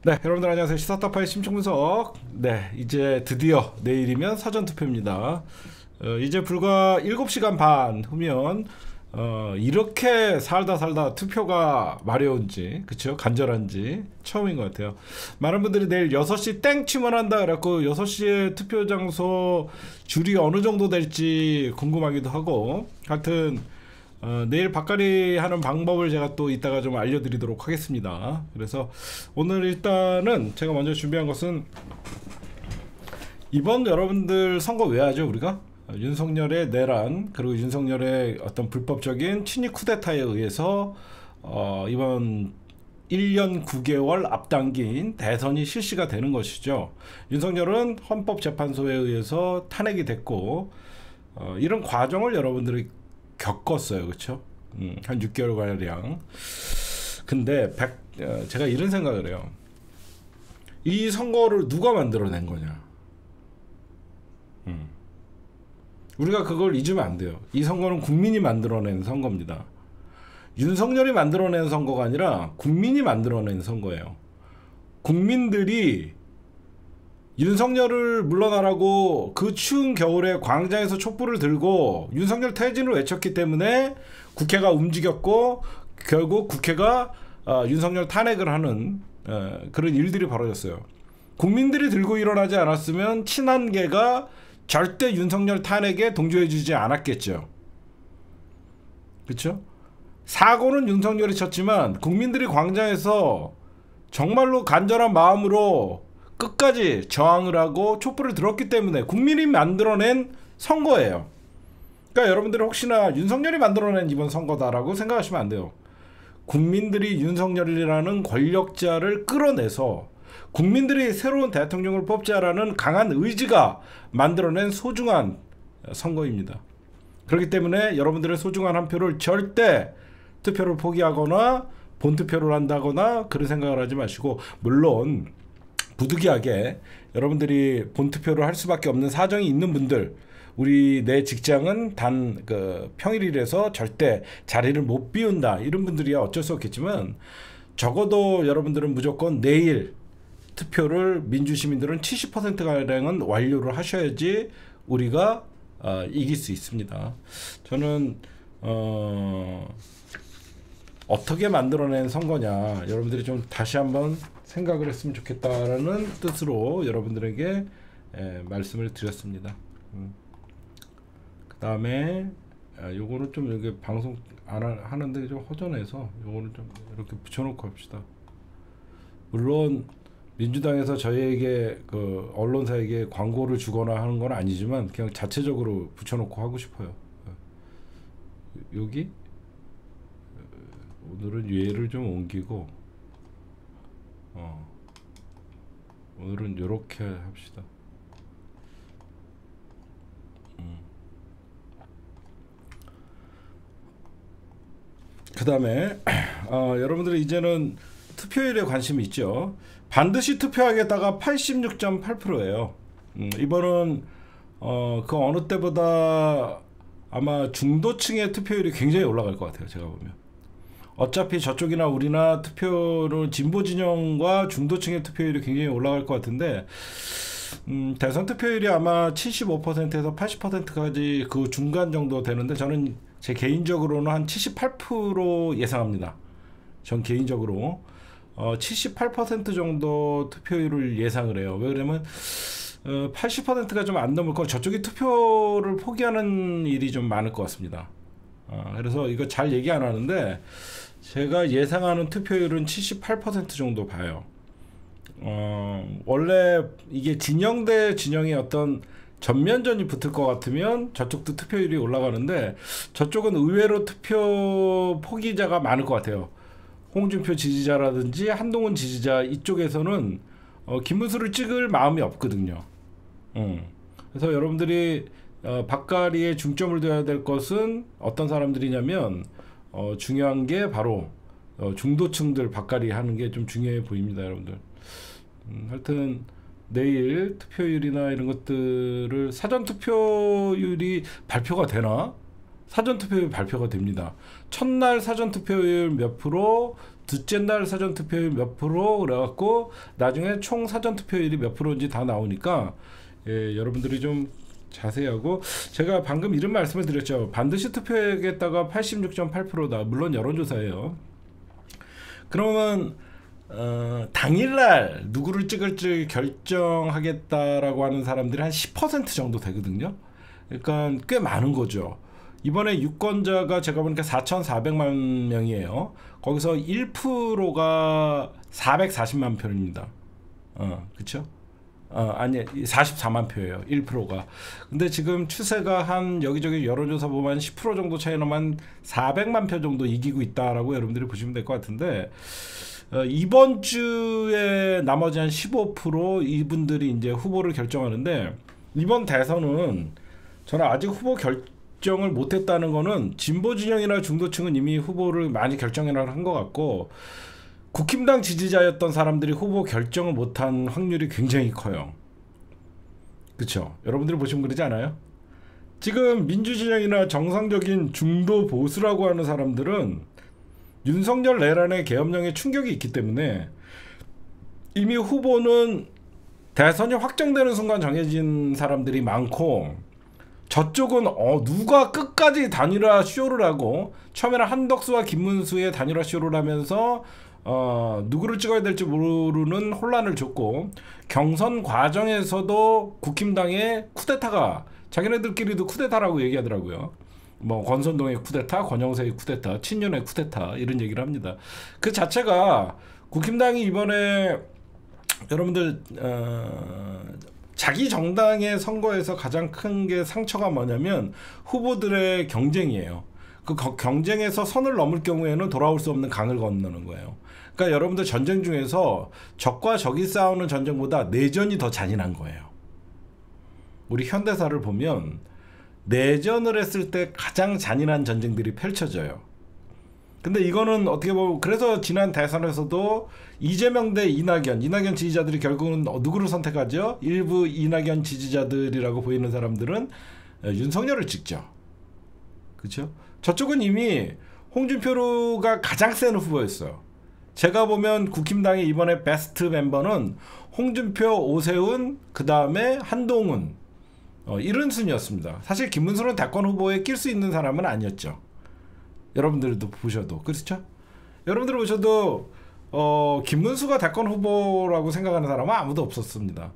네, 여러분들 안녕하세요. 시사타파의 심층분석. 네, 이제 드디어 내일이면 사전투표입니다. 이제 불과 7시간 반 후면 이렇게 살다 투표가 마려운지, 그쵸? 간절한지 처음인 것 같아요. 많은 분들이 내일 6시 땡 취문한다 그래갖고 6시에 투표 장소 줄이 어느 정도 될지 궁금하기도 하고, 하여튼 내일 밥갈이 하는 방법을 제가 또 이따가 좀 알려드리도록 하겠습니다. 그래서 오늘 일단은 제가 먼저 준비한 것은, 이번 여러분들 선거 왜 하죠 우리가? 윤석열의 내란, 그리고 윤석열의 어떤 불법적인 친위 쿠데타에 의해서 이번 1년 9개월 앞당긴 대선이 실시가 되는 것이죠. 윤석열은 헌법재판소에 의해서 탄핵이 됐고, 이런 과정을 여러분들이 겪었어요. 그쵸? 한 6개월가량. 근데 제가 이런 생각을 해요. 이 선거를 누가 만들어낸 거냐? 우리가 그걸 잊으면 안 돼요. 이 선거는 국민이 만들어낸 선거입니다. 윤석열이 만들어낸 선거가 아니라 국민이 만들어낸 선거예요. 국민들이 윤석열을 물러나라고 그 추운 겨울에 광장에서 촛불을 들고 윤석열 퇴진을 외쳤기 때문에 국회가 움직였고, 결국 국회가 윤석열 탄핵을 하는 그런 일들이 벌어졌어요. 국민들이 들고 일어나지 않았으면 친한계가 절대 윤석열 탄핵에 동조해주지 않았겠죠. 그렇죠? 사고는 윤석열이 쳤지만 국민들이 광장에서 정말로 간절한 마음으로 끝까지 저항을 하고 촛불을 들었기 때문에 국민이 만들어낸 선거예요. 그러니까 여러분들이 혹시나 윤석열이 만들어낸 이번 선거다라고 생각하시면 안 돼요. 국민들이 윤석열이라는 권력자를 끌어내서 국민들이 새로운 대통령을 뽑자라는 강한 의지가 만들어낸 소중한 선거입니다. 그렇기 때문에 여러분들의 소중한 한 표를 절대 투표를 포기하거나 본투표를 한다거나 그런 생각을 하지 마시고, 물론 부득이하게 여러분들이 본투표를 할 수밖에 없는 사정이 있는 분들, 우리 내 직장은 단 평일이라서 절대 자리를 못 비운다, 이런 분들이야 어쩔 수 없겠지만, 적어도 여러분들은 무조건 내일 투표를, 민주시민들은 70%가량은 완료를 하셔야지 우리가 이길 수 있습니다. 저는 어떻게 만들어낸 선거냐, 여러분들이 좀 다시 한번 생각을 했으면 좋겠다라는 뜻으로 여러분들에게 말씀을 드렸습니다. 그 다음에 요거는 좀 여기 방송 안 하는데 좀 허전해서 요거는 좀 이렇게 붙여놓고 합시다. 물론 민주당에서 저희에게 그 언론사에게 광고를 주거나 하는 건 아니지만 그냥 자체적으로 붙여놓고 하고 싶어요. 여기 오늘은 얘를 좀 옮기고, 오늘은 요렇게 합시다. 그 다음에 여러분들이 이제는 투표율에 관심이 있죠. 반드시 투표하겠다가 86.8%예요. 이번은 그 어느 때보다 아마 중도층의 투표율이 굉장히 올라갈 것 같아요. 제가 보면 어차피 저쪽이나 우리나 투표는 진보 진영과 중도층의 투표율이 굉장히 올라갈 것 같은데, 대선 투표율이 아마 75%에서 80%까지 그 중간 정도 되는데, 저는 제 개인적으로는 한 78% 예상합니다. 전 개인적으로 78% 정도 투표율을 예상을 해요. 왜 그러면 80%가 좀 안 넘을 거, 저쪽이 투표를 포기하는 일이 좀 많을 것 같습니다. 그래서 이거 잘 얘기 안 하는데, 제가 예상하는 투표율은 78% 정도 봐요. 원래 이게 진영 대 진영의 어떤 전면전이 붙을 것 같으면 저쪽도 투표율이 올라가는데, 저쪽은 의외로 투표 포기자가 많을 것 같아요. 홍준표 지지자라든지 한동훈 지지자 이쪽에서는 김문수를 찍을 마음이 없거든요. 그래서 여러분들이 밥가리에 중점을 둬야 될 것은 어떤 사람들이냐면, 중요한 게 바로 중도층들 밥가리 하는 게 좀 중요해 보입니다, 여러분들. 하여튼 내일 투표율이나 이런 것들을, 사전 투표율이 발표가 되나? 사전투표율 발표가 됩니다. 첫날 사전투표율 몇 프로, 둘째 날 사전투표율 몇 프로, 그래갖고 나중에 총 사전투표율이 몇 프로인지 다 나오니까 여러분들이 좀 자세히 하고, 제가 방금 이런 말씀을 드렸죠. 반드시 투표하겠다가 86.8%다. 물론 여론조사예요. 그러면 당일날 누구를 찍을지 결정하겠다라고 하는 사람들이 한 10% 정도 되거든요. 그러니까 꽤 많은 거죠. 이번에 유권자가 제가 보니까 4,400만 명이에요. 거기서 1%가 440만 표입니다. 그쵸? 아니 44만 표예요. 1%가. 근데 지금 추세가 한 여기저기 여론조사 보면 10% 정도 차이 나면 400만 표 정도 이기고 있다라고 여러분들이 보시면 될 것 같은데, 이번 주에 나머지 한 15% 이분들이 이제 후보를 결정하는데, 이번 대선은 저는 아직 후보 결정을 못했다는 거는 진보 진영이나 중도층은 이미 후보를 많이 결정해놓은 것 같고, 국힘당 지지자였던 사람들이 후보 결정을 못한 확률이 굉장히 커요. 그쵸? 여러분들이 보시면 그러지 않아요? 지금 민주진영이나 정상적인 중도 보수라고 하는 사람들은 윤석열 내란의 계엄령에 충격이 있기 때문에 이미 후보는 대선이 확정되는 순간 정해진 사람들이 많고, 저쪽은 누가 끝까지 단일화 쇼를 하고, 처음에는 한덕수와 김문수의 단일화 쇼를 하면서 누구를 찍어야 될지 모르는 혼란을 줬고, 경선 과정에서도 국힘당의 쿠데타가, 자기네들끼리도 쿠데타라고 얘기하더라고요. 뭐 권선동의 쿠데타, 권영세의 쿠데타, 친윤의 쿠데타, 이런 얘기를 합니다. 그 자체가 국힘당이 이번에 여러분들 자기 정당의 선거에서 가장 큰 게 상처가 뭐냐면 후보들의 경쟁이에요. 그 경쟁에서 선을 넘을 경우에는 돌아올 수 없는 강을 건너는 거예요. 그러니까 여러분들 전쟁 중에서 적과 적이 싸우는 전쟁보다 내전이 더 잔인한 거예요. 우리 현대사를 보면 내전을 했을 때 가장 잔인한 전쟁들이 펼쳐져요. 근데 이거는 어떻게 보면, 그래서 지난 대선에서도 이재명 대 이낙연 지지자들이 결국은 누구를 선택하죠? 일부 이낙연 지지자들이라고 보이는 사람들은 윤석열을 찍죠. 그렇죠? 저쪽은 이미 홍준표가 가장 센 후보였어요. 제가 보면 국힘당의 이번에 베스트 멤버는 홍준표, 오세훈, 그 다음에 한동훈, 이런 순이었습니다. 사실 김문수는 대권 후보에 낄 수 있는 사람은 아니었죠. 여러분들도 보셔도 그렇죠? 여러분들 보셔도 김문수가 대권 후보라고 생각하는 사람은 아무도 없었습니다.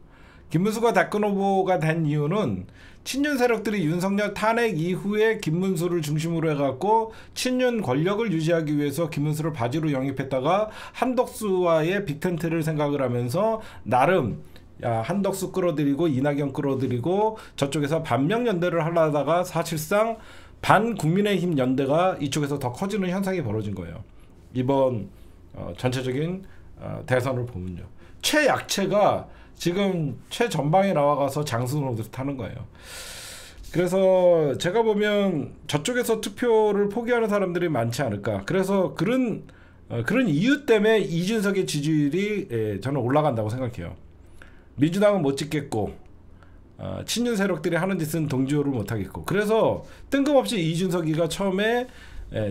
김문수가 대권 후보가 된 이유는 친윤 세력들이 윤석열 탄핵 이후에 김문수를 중심으로 해갖고 친윤 권력을 유지하기 위해서 김문수를 바지로 영입했다가 한덕수와의 빅텐트를 생각을 하면서 나름 한덕수 끌어들이고 이낙연 끌어들이고 저쪽에서 반명연대를 하려다가 사실상 반국민의힘 연대가 이쪽에서 더 커지는 현상이 벌어진 거예요. 이번 전체적인 대선을 보면요. 최약체가 지금 최전방에 나와가서 장수 노릇을 타는 거예요. 그래서 제가 보면 저쪽에서 투표를 포기하는 사람들이 많지 않을까. 그래서 그런 이유 때문에 이준석의 지지율이 저는 올라간다고 생각해요. 민주당은 못 찍겠고 친윤 세력들이 하는 짓은 동조를 못하겠고, 그래서 뜬금없이 이준석이가 처음에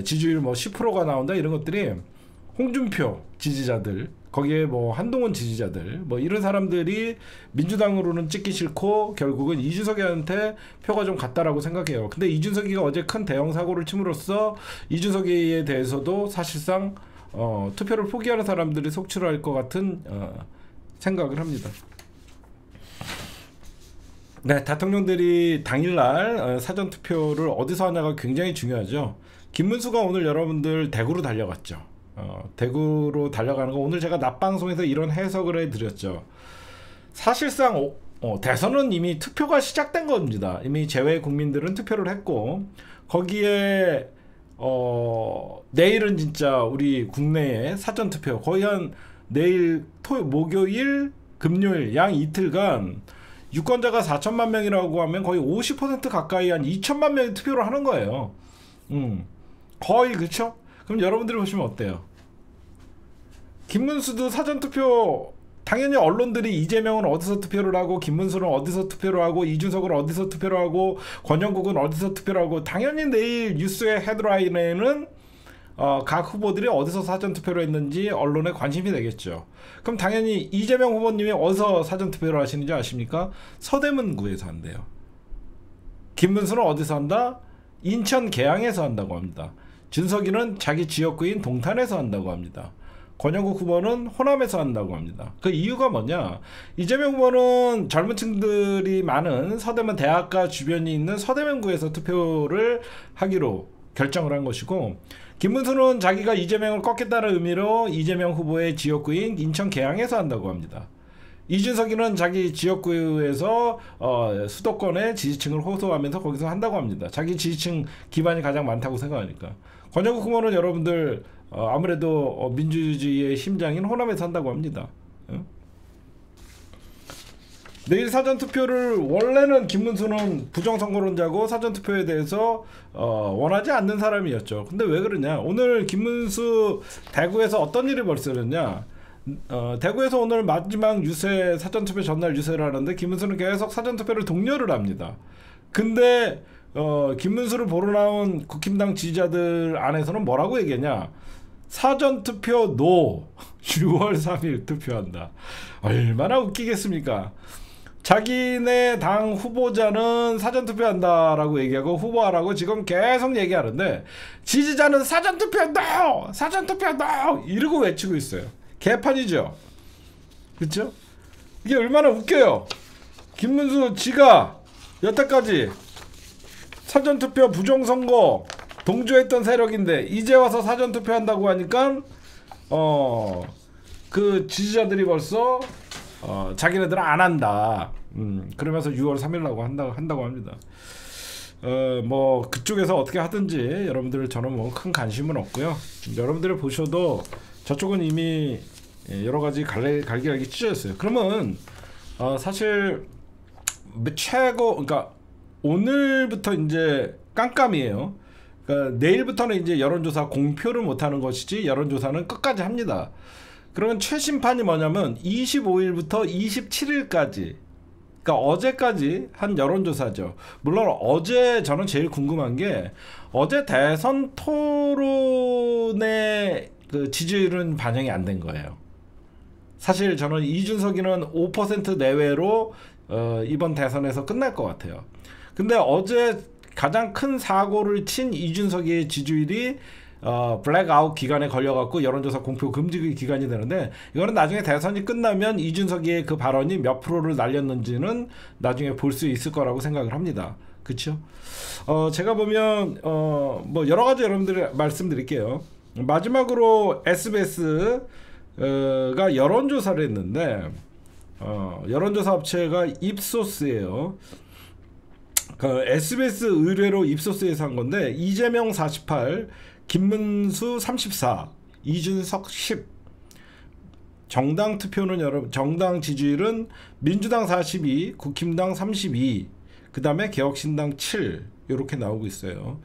지지율 뭐 10%가 나온다 이런 것들이 홍준표 지지자들, 거기에 뭐 한동훈 지지자들, 뭐 이런 사람들이 민주당으로는 찍기 싫고 결국은 이준석이한테 표가 좀 갔다라고 생각해요. 근데 이준석이가 어제 큰 대형 사고를 침으로써 이준석이에 대해서도 사실상 투표를 포기하는 사람들이 속출할 것 같은 생각을 합니다. 네, 대통령들이 당일날 사전투표를 어디서 하냐가 굉장히 중요하죠. 김문수가 오늘 여러분들 대구로 달려갔죠. 대구로 달려가는 거 오늘 제가 낮방송에서 이런 해석을 해드렸죠. 사실상 대선은 이미 투표가 시작된 겁니다. 이미 제외 국민들은 투표를 했고, 거기에 내일은 진짜 우리 국내에 사전투표 거의 한 내일 목요일 금요일 양 이틀간 유권자가 4천만 명이라고 하면 거의 50% 가까이 한 2천만 명이 투표를 하는 거예요. 거의, 그렇죠? 그럼 여러분들이 보시면 어때요? 김문수도 사전투표 당연히 언론들이 이재명은 어디서 투표를 하고 김문수는 어디서 투표를 하고 이준석은 어디서 투표를 하고 권영국은 어디서 투표를 하고 당연히 내일 뉴스의 헤드라인에는 각 후보들이 어디서 사전투표를 했는지 언론에 관심이 되겠죠. 그럼 당연히 이재명 후보님이 어디서 사전투표를 하시는지 아십니까? 서대문구에서 한대요. 김문수는 어디서 한다? 인천 계양에서 한다고 합니다. 준석이는 자기 지역구인 동탄에서 한다고 합니다. 권영국 후보는 호남에서 한다고 합니다. 그 이유가 뭐냐? 이재명 후보는 젊은 층들이 많은 서대문 대학가 주변이 있는 서대문구에서 투표를 하기로 결정을 한 것이고, 김문수는 자기가 이재명을 꺾겠다는 의미로 이재명 후보의 지역구인 인천 계양에서 한다고 합니다. 이준석이는 자기 지역구에서 수도권의 지지층을 호소하면서 거기서 한다고 합니다. 자기 지지층 기반이 가장 많다고 생각하니까. 권영국 후보는 여러분들 아무래도 민주주의의 심장인 호남에서 한다고 합니다. 내일 사전투표를 원래는 김문수는 부정선거론자고 사전투표에 대해서 원하지 않는 사람이었죠. 근데 왜 그러냐? 오늘 김문수 대구에서 어떤 일이 벌어졌냐? 대구에서 오늘 마지막 유세 사전투표 전날 유세를 하는데 김문수는 계속 사전투표를 독려를 합니다. 근데 김문수를 보러 나온 국힘당 지지자들 안에서는 뭐라고 얘기했냐? 사전투표 노 6월 3일 투표한다. 얼마나 웃기겠습니까? 자기네 당 후보자는 사전투표한다라고 얘기하고 후보하라고 지금 계속 얘기하는데 지지자는 사전투표한다! 사전투표한다! 이러고 외치고 있어요. 개판이죠. 그쵸? 이게 얼마나 웃겨요. 김문수 지가 여태까지 사전투표 부정선거 동조했던 세력인데 이제 와서 사전투표한다고 하니까 그 지지자들이 벌써 자기네들은 안 한다. 그러면서 6월 3일라고 한다고 합니다. 뭐 그쪽에서 어떻게 하든지 여러분들 저는 뭐 큰 관심은 없고요. 여러분들이 보셔도 저쪽은 이미 여러 가지 갈기갈기 찢어졌어요. 그러면 사실 그러니까 오늘부터 이제 깜깜이에요. 그러니까 내일부터는 이제 여론조사 공표를 못하는 것이지 여론조사는 끝까지 합니다. 그러면 최신판이 뭐냐면 25일부터 27일까지, 그러니까 어제까지 한 여론조사죠. 물론 어제 저는 제일 궁금한 게 어제 대선 토론의 그 지지율은 반영이 안 된 거예요. 사실 저는 이준석이는 5% 내외로 이번 대선에서 끝날 것 같아요. 근데 어제 가장 큰 사고를 친 이준석의 지지율이 블랙아웃 기간에 걸려갖고 여론조사 공표 금지 기간이 되는데, 이거는 나중에 대선이 끝나면 이준석의 그 발언이 몇 프로를 날렸는지는 나중에 볼 수 있을 거라고 생각을 합니다. 그쵸? 제가 보면 뭐 여러 가지 여러분들 말씀드릴게요. 마지막으로 SBS가 여론조사를 했는데 여론조사 업체가 입소스예요. 그 SBS 의뢰로 입소스에서 한 건데 이재명 48, 김문수 34, 이준석 10. 정당 투표는 정당 지지율은 민주당 42, 국힘당 32, 그 다음에 개혁신당 7 이렇게 나오고 있어요.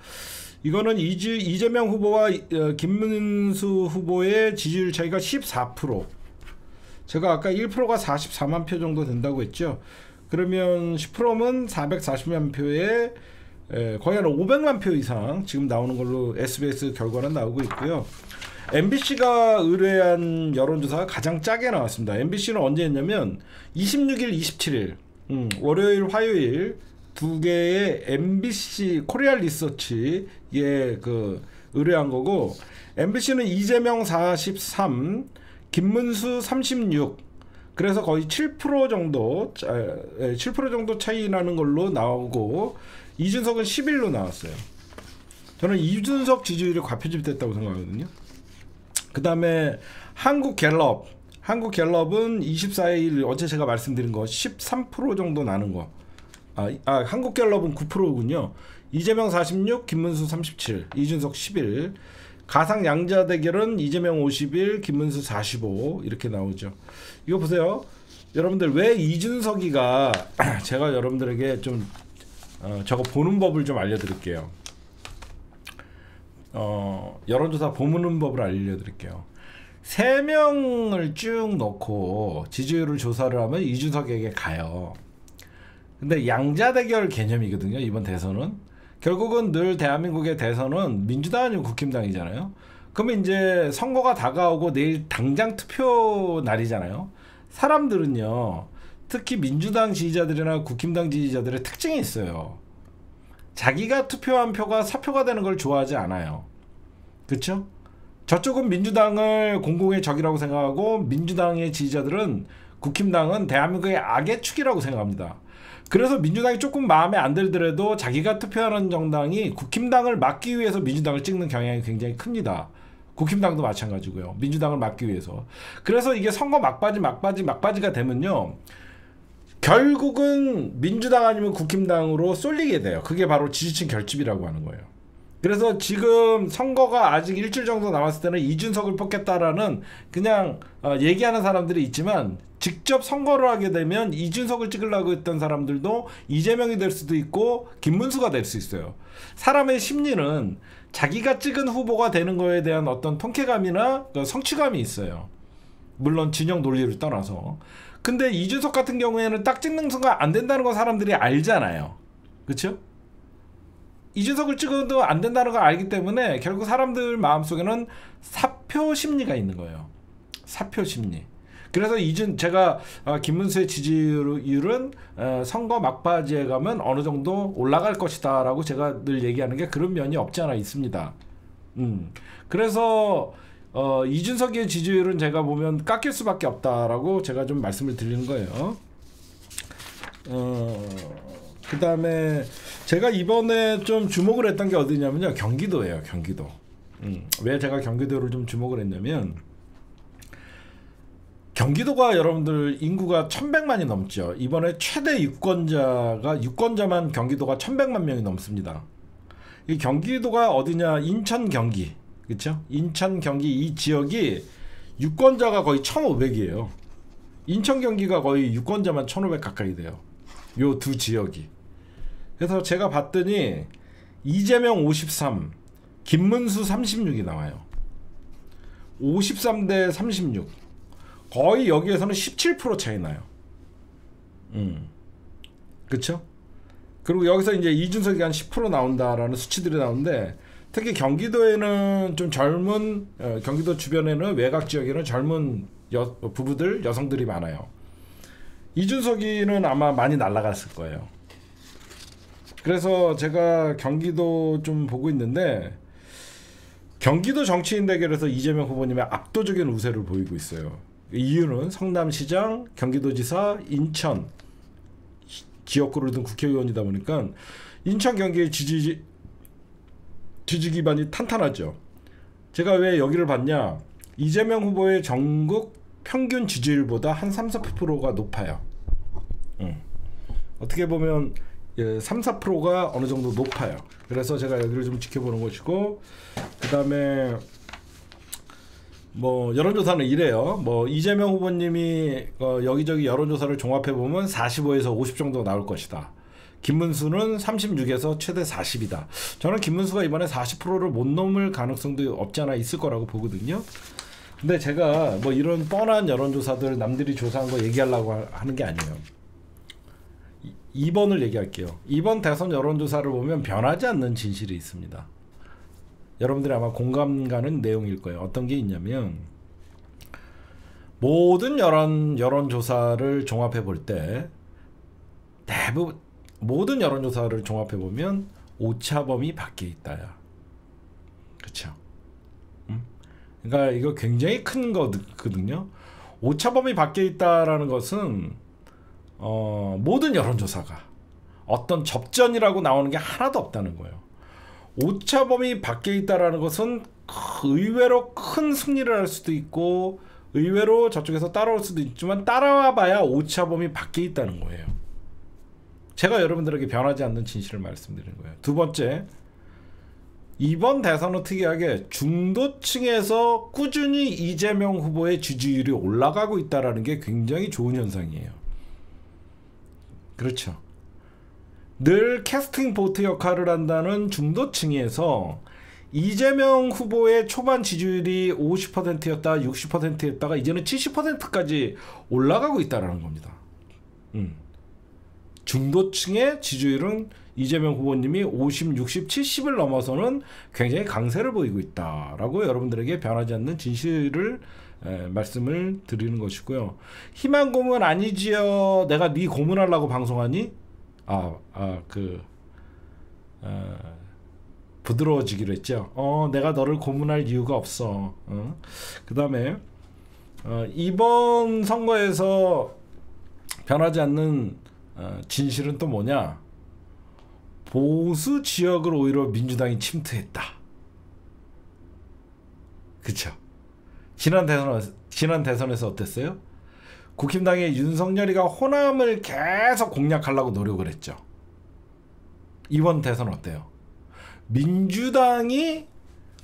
이거는 이재명 후보와 김문수 후보의 지지율 차이가 14%. 제가 아까 1%가 44만 표 정도 된다고 했죠. 그러면 10%면 440만 표에 거의 한 500만 표 이상 지금 나오는 걸로 SBS 결과는 나오고 있고요. MBC가 의뢰한 여론조사가 가장 짜게 나왔습니다. MBC는 언제 했냐면 26일, 27일 월요일, 화요일 두 개의 MBC 코리아 리서치에 그 의뢰한 거고, MBC는 이재명 43, 김문수 36, 그래서 거의 7% 정도 7% 정도 차이 나는 걸로 나오고, 이준석은 11로 나왔어요. 저는 이준석 지지율이 과표집됐다고 생각하거든요. 그 다음에 한국갤럽은 24일 어제 제가 말씀드린 거 13% 정도 나는 거. 한국갤럽은 9%군요. 이재명 46, 김문수 37, 이준석 11. 가상 양자 대결은 이재명 51, 김문수 45 이렇게 나오죠. 이거 보세요. 여러분들 왜 이준석이가 제가 여러분들에게 좀 저거 보는 법을 좀 알려드릴게요. 여론조사 보는 법을 알려드릴게요. 3명을 쭉 넣고 지지율을 조사를 하면 이준석에게 가요. 근데 양자대결 개념이거든요. 이번 대선은 결국은 늘 대한민국의 대선은 민주당 아니면 국힘당이잖아요. 그러면 이제 선거가 다가오고 내일 당장 투표 날이잖아요. 사람들은요, 특히 민주당 지지자들이나 국힘당 지지자들의 특징이 있어요. 자기가 투표한 표가 사표가 되는 걸 좋아하지 않아요. 그쵸? 저쪽은 민주당을 공공의 적이라고 생각하고, 민주당의 지지자들은 국힘당은 대한민국의 악의 축이라고 생각합니다. 그래서 민주당이 조금 마음에 안 들더라도 자기가 투표하는 정당이 국힘당을 막기 위해서 민주당을 찍는 경향이 굉장히 큽니다. 국힘당도 마찬가지고요. 민주당을 막기 위해서. 그래서 이게 선거 막바지가 되면요, 결국은 민주당 아니면 국힘당으로 쏠리게 돼요. 그게 바로 지지층 결집이라고 하는 거예요. 그래서 지금 선거가 아직 일주일 정도 남았을 때는 이준석을 뽑겠다라는 그냥 얘기하는 사람들이 있지만, 직접 선거를 하게 되면 이준석을 찍으려고 했던 사람들도 이재명이 될 수도 있고 김문수가 될 수 있어요. 사람의 심리는 자기가 찍은 후보가 되는 거에 대한 어떤 통쾌감이나 성취감이 있어요. 물론 진영 논리를 떠나서. 근데 이준석 같은 경우에는 딱 찍는 순간 안 된다는 거 사람들이 알잖아요. 그렇죠? 이준석을 찍어도 안 된다는 걸 알기 때문에 결국 사람들 마음속에는 사표 심리가 있는 거예요. 사표 심리. 그래서 제가 김문수의 지지율은 선거 막바지에 가면 어느 정도 올라갈 것이다 라고 제가 늘 얘기하는 게 그런 면이 없지 않아 있습니다. 그래서 이준석의 지지율은 제가 보면 깎일 수밖에 없다라고 제가 좀 말씀을 드리는 거예요. 그 다음에 제가 이번에 좀 주목을 했던 게 어디냐면요, 경기도예요. 경기도. 왜 제가 경기도를 좀 주목을 했냐면, 경기도가 여러분들 인구가 1100만이 넘죠. 이번에 최대 유권자만 경기도가 1100만 명이 넘습니다. 이 경기도가 어디냐? 인천 경기. 그렇죠? 인천 경기 이 지역이 유권자가 거의 1500이에요. 인천 경기가 거의 유권자만 1500 가까이 돼요. 요 두 지역이. 그래서 제가 봤더니 이재명 53, 김문수 36이 나와요. 53대 36. 거의 여기에서는 17% 차이 나요. 그쵸? 그리고 여기서 이제 이준석이 한 10% 나온다라는 수치들이 나오는데, 특히 경기도에는 좀 젊은, 경기도 주변에는 외곽 지역에는 젊은 부부들, 여성들이 많아요. 이준석이는 아마 많이 날아갔을 거예요. 그래서 제가 경기도 좀 보고 있는데, 경기도 정치인 대결에서 이재명 후보님의 압도적인 우세를 보이고 있어요. 이유는 성남시장, 경기도지사, 인천 지역구를 둔 국회의원이다 보니까 인천 경기의 지지 기반이 탄탄하죠. 제가 왜 여기를 봤냐? 이재명 후보의 전국 평균 지지율보다 한 3-4%가 높아요. 어떻게 보면 3-4%가 어느 정도 높아요. 그래서 제가 여기를 좀 지켜보는 것이고, 그 다음에 뭐 여론조사는 이래요. 뭐 이재명 후보님이 여기저기 여론조사를 종합해보면 45에서 50 정도 나올 것이다. 김문수는 36에서 최대 40이다. 저는 김문수가 이번에 40%를 못 넘을 가능성도 없지 않아 있을 거라고 보거든요. 근데 제가 뭐 이런 뻔한 여론조사들 남들이 조사한 거 얘기하려고 하는 게 아니에요. 2번을 얘기할게요. 이번 대선 여론조사를 보면 변하지 않는 진실이 있습니다. 여러분들이 아마 공감 가는 내용일 거예요. 어떤 게 있냐면, 모든 여론조사를 종합해 볼 때 대부분 모든 여론조사를 종합해 보면 오차범위 밖에 있다야. 그렇죠? 그러니까 이거 굉장히 큰 거거든요. 오차범위 밖에 있다라는 것은 모든 여론조사가 어떤 접전이라고 나오는 게 하나도 없다는 거예요. 오차범위 밖에 있다라는 것은 의외로 큰 승리를 할 수도 있고, 의외로 저쪽에서 따라올 수도 있지만 따라와 봐야 오차범위 밖에 있다는 거예요. 제가 여러분들에게 변하지 않는 진실을 말씀드리는 거예요. 두 번째, 이번 대선은 특이하게 중도층에서 꾸준히 이재명 후보의 지지율이 올라가고 있다는 게 굉장히 좋은 현상이에요. 그렇죠. 늘 캐스팅 보트 역할을 한다는 중도층에서 이재명 후보의 초반 지지율이 50%였다 60%였다가 이제는 70%까지 올라가고 있다는 겁니다. 중도층의 지지율은 이재명 후보님이 50, 60, 70을 넘어서는 굉장히 강세를 보이고 있다라고 여러분들에게 변하지 않는 진실을 말씀을 드리는 것이고요. 희망 고문 아니지요. 내가 네 고문하려고 방송하니? 부드러워지기로 했죠. 내가 너를 고문할 이유가 없어. 그 다음에 이번 선거에서 변하지 않는 진실은 또 뭐냐? 보수 지역을 오히려 민주당이 침투했다. 그쵸? 지난 대선에서 어땠어요? 국힘당의 윤석열이가 호남을 계속 공략하려고 노력을 했죠. 이번 대선 어때요? 민주당이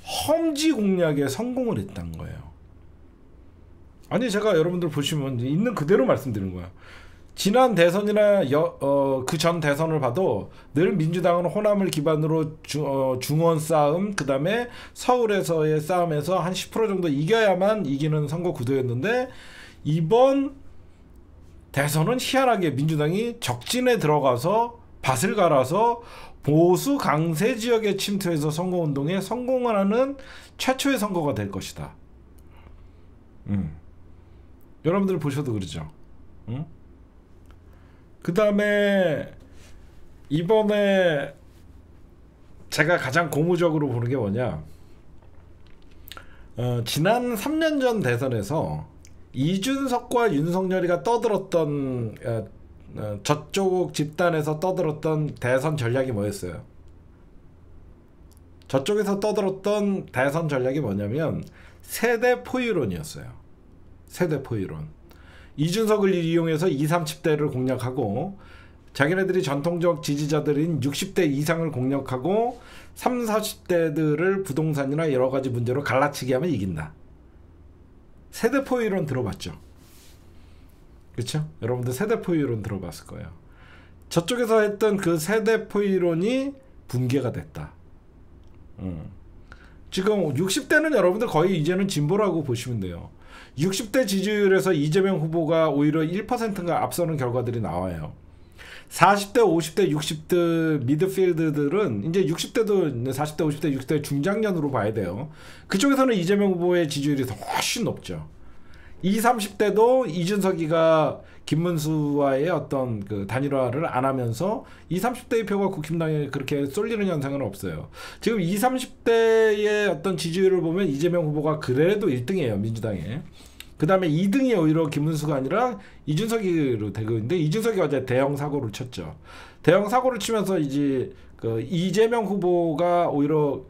험지 공략에 성공을 했다는 거예요. 아니 제가 여러분들 보시면 있는 그대로 말씀드리는 거야. 지난 대선이나 그 전 대선을 봐도 늘 민주당은 호남을 기반으로 중원 싸움, 그 다음에 서울에서의 싸움에서 한 10% 정도 이겨야만 이기는 선거 구도였는데 이번 대선은 희한하게 민주당이 적진에 들어가서 밭을 갈아서 보수 강세 지역에 침투해서 선거운동에 성공을 하는 최초의 선거가 될 것이다. 여러분들 보셔도 그러죠. 그 다음에 이번에 제가 가장 고무적으로 보는 게 뭐냐, 지난 3년 전 대선에서 이준석과 윤석열이가 떠들었던 저쪽 집단에서 떠들었던 대선 전략이 뭐였어요? 저쪽에서 떠들었던 대선 전략이 뭐냐면 세대 포유론이었어요. 세대 포유론. 이준석을 이용해서 20, 30대를 공략하고 자기네들이 전통적 지지자들인 60대 이상을 공략하고 30, 40대들을 부동산이나 여러 가지 문제로 갈라치기 하면 이긴다. 세대 포유론 들어봤죠? 그렇죠? 여러분들 세대 포유론 들어봤을 거예요. 저쪽에서 했던 그 세대 포유론이 붕괴가 됐다. 지금 60대는 여러분들 거의 이제는 진보라고 보시면 돼요. 60대 지지율에서 이재명 후보가 오히려 1%가 앞서는 결과들이 나와요. 40대, 50대, 60대 미드필드들은 이제 60대도 40대, 50대, 60대 중장년으로 봐야 돼요. 그쪽에서는 이재명 후보의 지지율이 더 훨씬 높죠. 20, 30대도 이준석이가 김문수와의 어떤 그 단일화를 안 하면서 20, 30대의 표가 국힘당에 그렇게 쏠리는 현상은 없어요. 지금 20, 30대의 어떤 지지율을 보면 이재명 후보가 그래도 1등이에요. 민주당에. 그 다음에 2등이 오히려 김문수가 아니라 이준석이로 되고 있는데, 이준석이 어제 대형 사고를 쳤죠. 대형 사고를 치면서 이제 그 이재명 후보가 오히려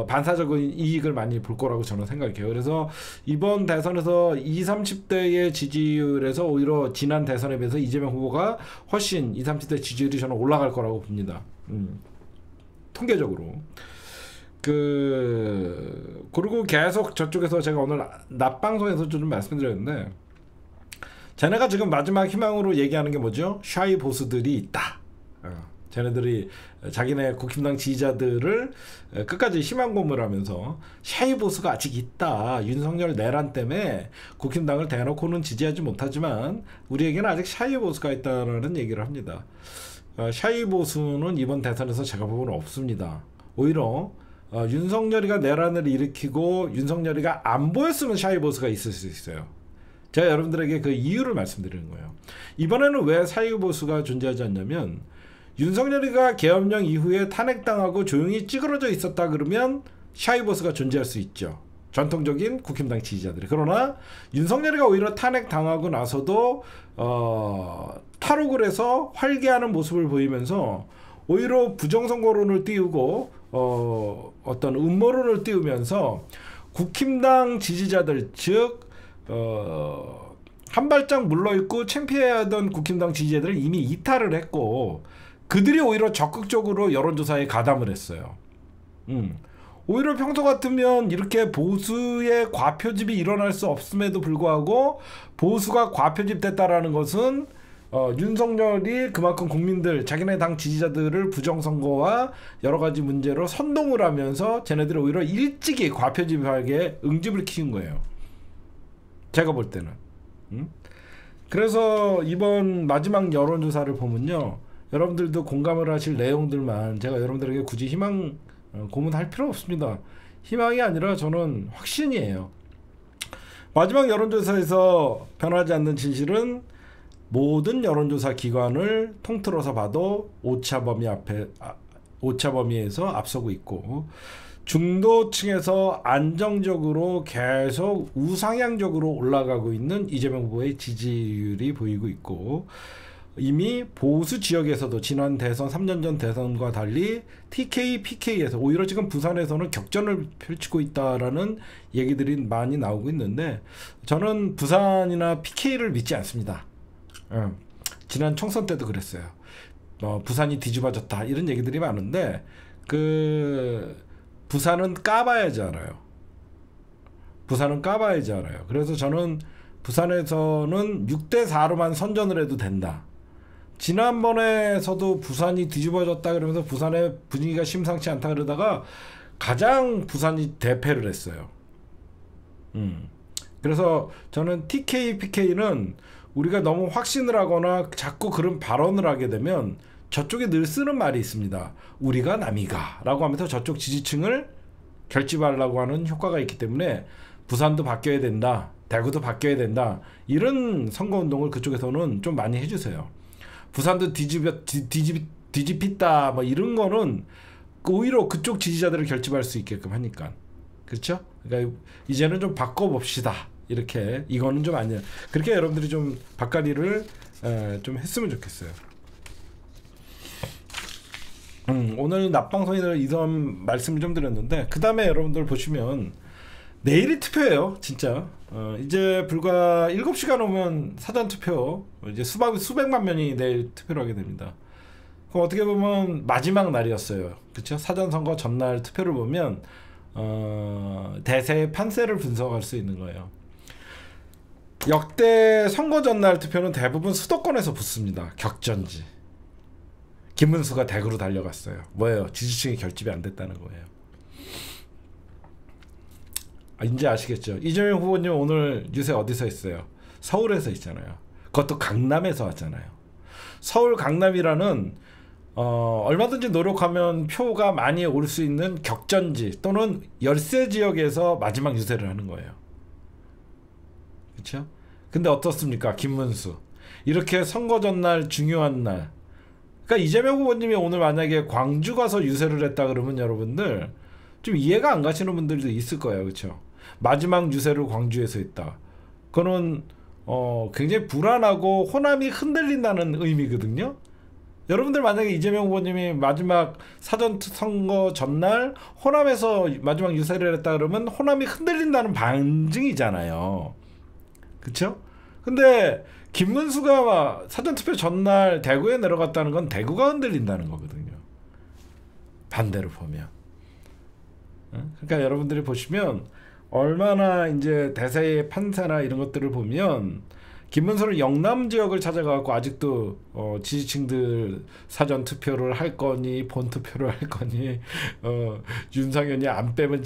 반사적인 이익을 많이 볼 거라고 저는 생각해요. 그래서 이번 대선에서 20, 30대의 지지율에서 오히려 지난 대선에 비해서 이재명 후보가 훨씬 20, 30대 지지율이 저는 올라갈 거라고 봅니다. 통계적으로. 그리고 계속 저쪽에서 제가 오늘 낮 방송에서 좀 말씀드렸는데, 쟤네가 지금 마지막 희망으로 얘기하는 게 뭐죠? 샤이 보수들이 있다. 쟤네들이 자기네 국힘당 지지자들을 끝까지 희망 고문하면서 샤이 보수가 아직 있다. 윤석열 내란 때문에 국힘당을 대놓고는 지지하지 못하지만 우리에게는 아직 샤이 보수가 있다라는 얘기를 합니다. 샤이 보수는 이번 대선에서 제가 보고는 없습니다. 오히려 윤석열이가 내란을 일으키고 윤석열이가 안 보였으면 샤이 보수가 있을 수 있어요. 제가 여러분들에게 그 이유를 말씀드리는 거예요. 이번에는 왜 샤이 보수가 존재하지 않냐면, 윤석열이가 계엄령 이후에 탄핵당하고 조용히 찌그러져 있었다 그러면 샤이보스가 존재할 수 있죠. 전통적인 국힘당 지지자들이. 그러나 윤석열이가 오히려 탄핵당하고 나서도 탈옥을 해서 활개하는 모습을 보이면서 오히려 부정선거론을 띄우고 어떤 음모론을 띄우면서 국힘당 지지자들, 즉 한 발짝 물러있고 창피해하던 국힘당 지지자들을 이미 이탈을 했고, 그들이 오히려 적극적으로 여론조사에 가담을 했어요. 오히려 평소 같으면 이렇게 보수의 과표집이 일어날 수 없음에도 불구하고 보수가 과표집됐다라는 것은 윤석열이 그만큼 국민들 자기네 당 지지자들을 부정선거와 여러 가지 문제로 선동을 하면서 쟤네들이 오히려 일찍이 과표집하게 응집을 키운 거예요. 제가 볼 때는. 그래서 이번 마지막 여론조사를 보면요, 여러분들도 공감을 하실 내용들만 제가 여러분들에게 굳이 희망 고문할 필요 없습니다. 희망이 아니라 저는 확신이에요. 마지막 여론조사에서 변하지 않는 진실은 모든 여론조사 기관을 통틀어서 봐도 오차 범위에서 앞서고 있고, 중도층에서 안정적으로 계속 우상향적으로 올라가고 있는 이재명 후보의 지지율이 보이고 있고, 이미 보수 지역에서도 지난 대선 3년 전 대선과 달리 TK, PK에서 오히려 지금 부산에서는 격전을 펼치고 있다라는 얘기들이 많이 나오고 있는데, 저는 부산이나 PK를 믿지 않습니다. 지난 총선 때도 그랬어요. 부산이 뒤집어졌다 이런 얘기들이 많은데, 부산은 까봐야지 알아요. 부산은 까봐야지 알아요. 그래서 저는 부산에서는 6대4로만 선전을 해도 된다. 지난번에서도 부산이 뒤집어졌다 그러면서 부산의 분위기가 심상치 않다 그러다가 가장 부산이 대패를 했어요. 그래서 저는 TK, PK는 우리가 너무 확신을 하거나 자꾸 그런 발언을 하게 되면 저쪽에 늘 쓰는 말이 있습니다. 우리가 남이가 라고 하면서 저쪽 지지층을 결집하려고 하는 효과가 있기 때문에 부산도 바뀌어야 된다, 대구도 바뀌어야 된다, 이런 선거운동을 그쪽에서는 좀 많이 해주세요. 부산도 뒤집히다 뭐 이런 거는 오히려 그쪽 지지자들을 결집할 수 있게끔 하니까. 그렇죠? 그러니까 이제는 좀 바꿔봅시다. 이렇게 이거는 좀 아니야. 그렇게 여러분들이 좀 바꿔리를 좀 했으면 좋겠어요. 오늘 낮방송에서 이런 말씀을 좀 드렸는데, 그 다음에 여러분들 보시면 내일이 투표예요. 진짜 이제 불과 7시간 오면 사전투표, 이제 수백만 명이 내일 투표를 하게 됩니다. 그럼 어떻게 보면 마지막 날이었어요. 그렇죠? 사전선거 전날 투표를 보면 대세의 판세를 분석할 수 있는 거예요. 역대 선거 전날 투표는 대부분 수도권에서 붙습니다. 격전지. 김문수가 대구로 달려갔어요. 뭐예요? 지지층이 결집이 안 됐다는 거예요. 이제 아시겠죠? 이재명 후보님 오늘 요새 어디서 있어요? 서울에서 있잖아요. 그것도 강남에서 왔잖아요. 서울 강남이라는 얼마든지 노력하면 표가 많이 올 수 있는 격전지 또는 열세 지역에서 마지막 유세를 하는 거예요. 그렇죠? 근데 어떻습니까? 김문수 이렇게 선거 전날 중요한 날, 그러니까 이재명 후보님이 오늘 만약에 광주 가서 유세를 했다 그러면 여러분들 좀 이해가 안 가시는 분들도 있을 거예요. 그렇죠? 마지막 유세를 광주에서 했다. 그거는 굉장히 불안하고 호남이 흔들린다는 의미거든요. 여러분들 만약에 이재명 후보님이 마지막 사전 선거 전날 호남에서 마지막 유세를 했다 그러면 호남이 흔들린다는 반증이잖아요. 그쵸? 근데 김문수가 사전투표 전날 대구에 내려갔다는 건 대구가 흔들린다는 거거든요. 반대로 보면. 그러니까 여러분들이 보시면 얼마나 이제 대세의 판세나 이런 것들을 보면, 김문수는 영남 지역을 찾아가고 아직도 지지층들 사전 투표를 할 거니 본 투표를 할 거니 윤상현이 안 빼면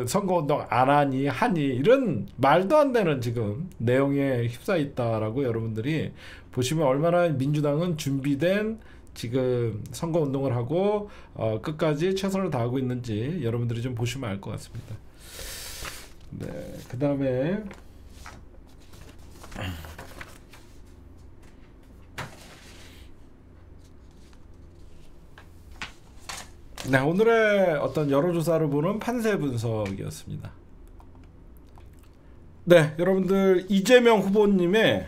선거운동 안 하니 이런 말도 안 되는 지금 내용에 휩싸여 있다라고 여러분들이 보시면 얼마나 민주당은 준비된 지금 선거운동을 하고 끝까지 최선을 다하고 있는지 여러분들이 좀 보시면 알 것 같습니다. 네, 그 다음에 네, 오늘의 어떤 여론조사를 보는 판세 분석이었습니다. 네, 여러분들 이재명 후보님의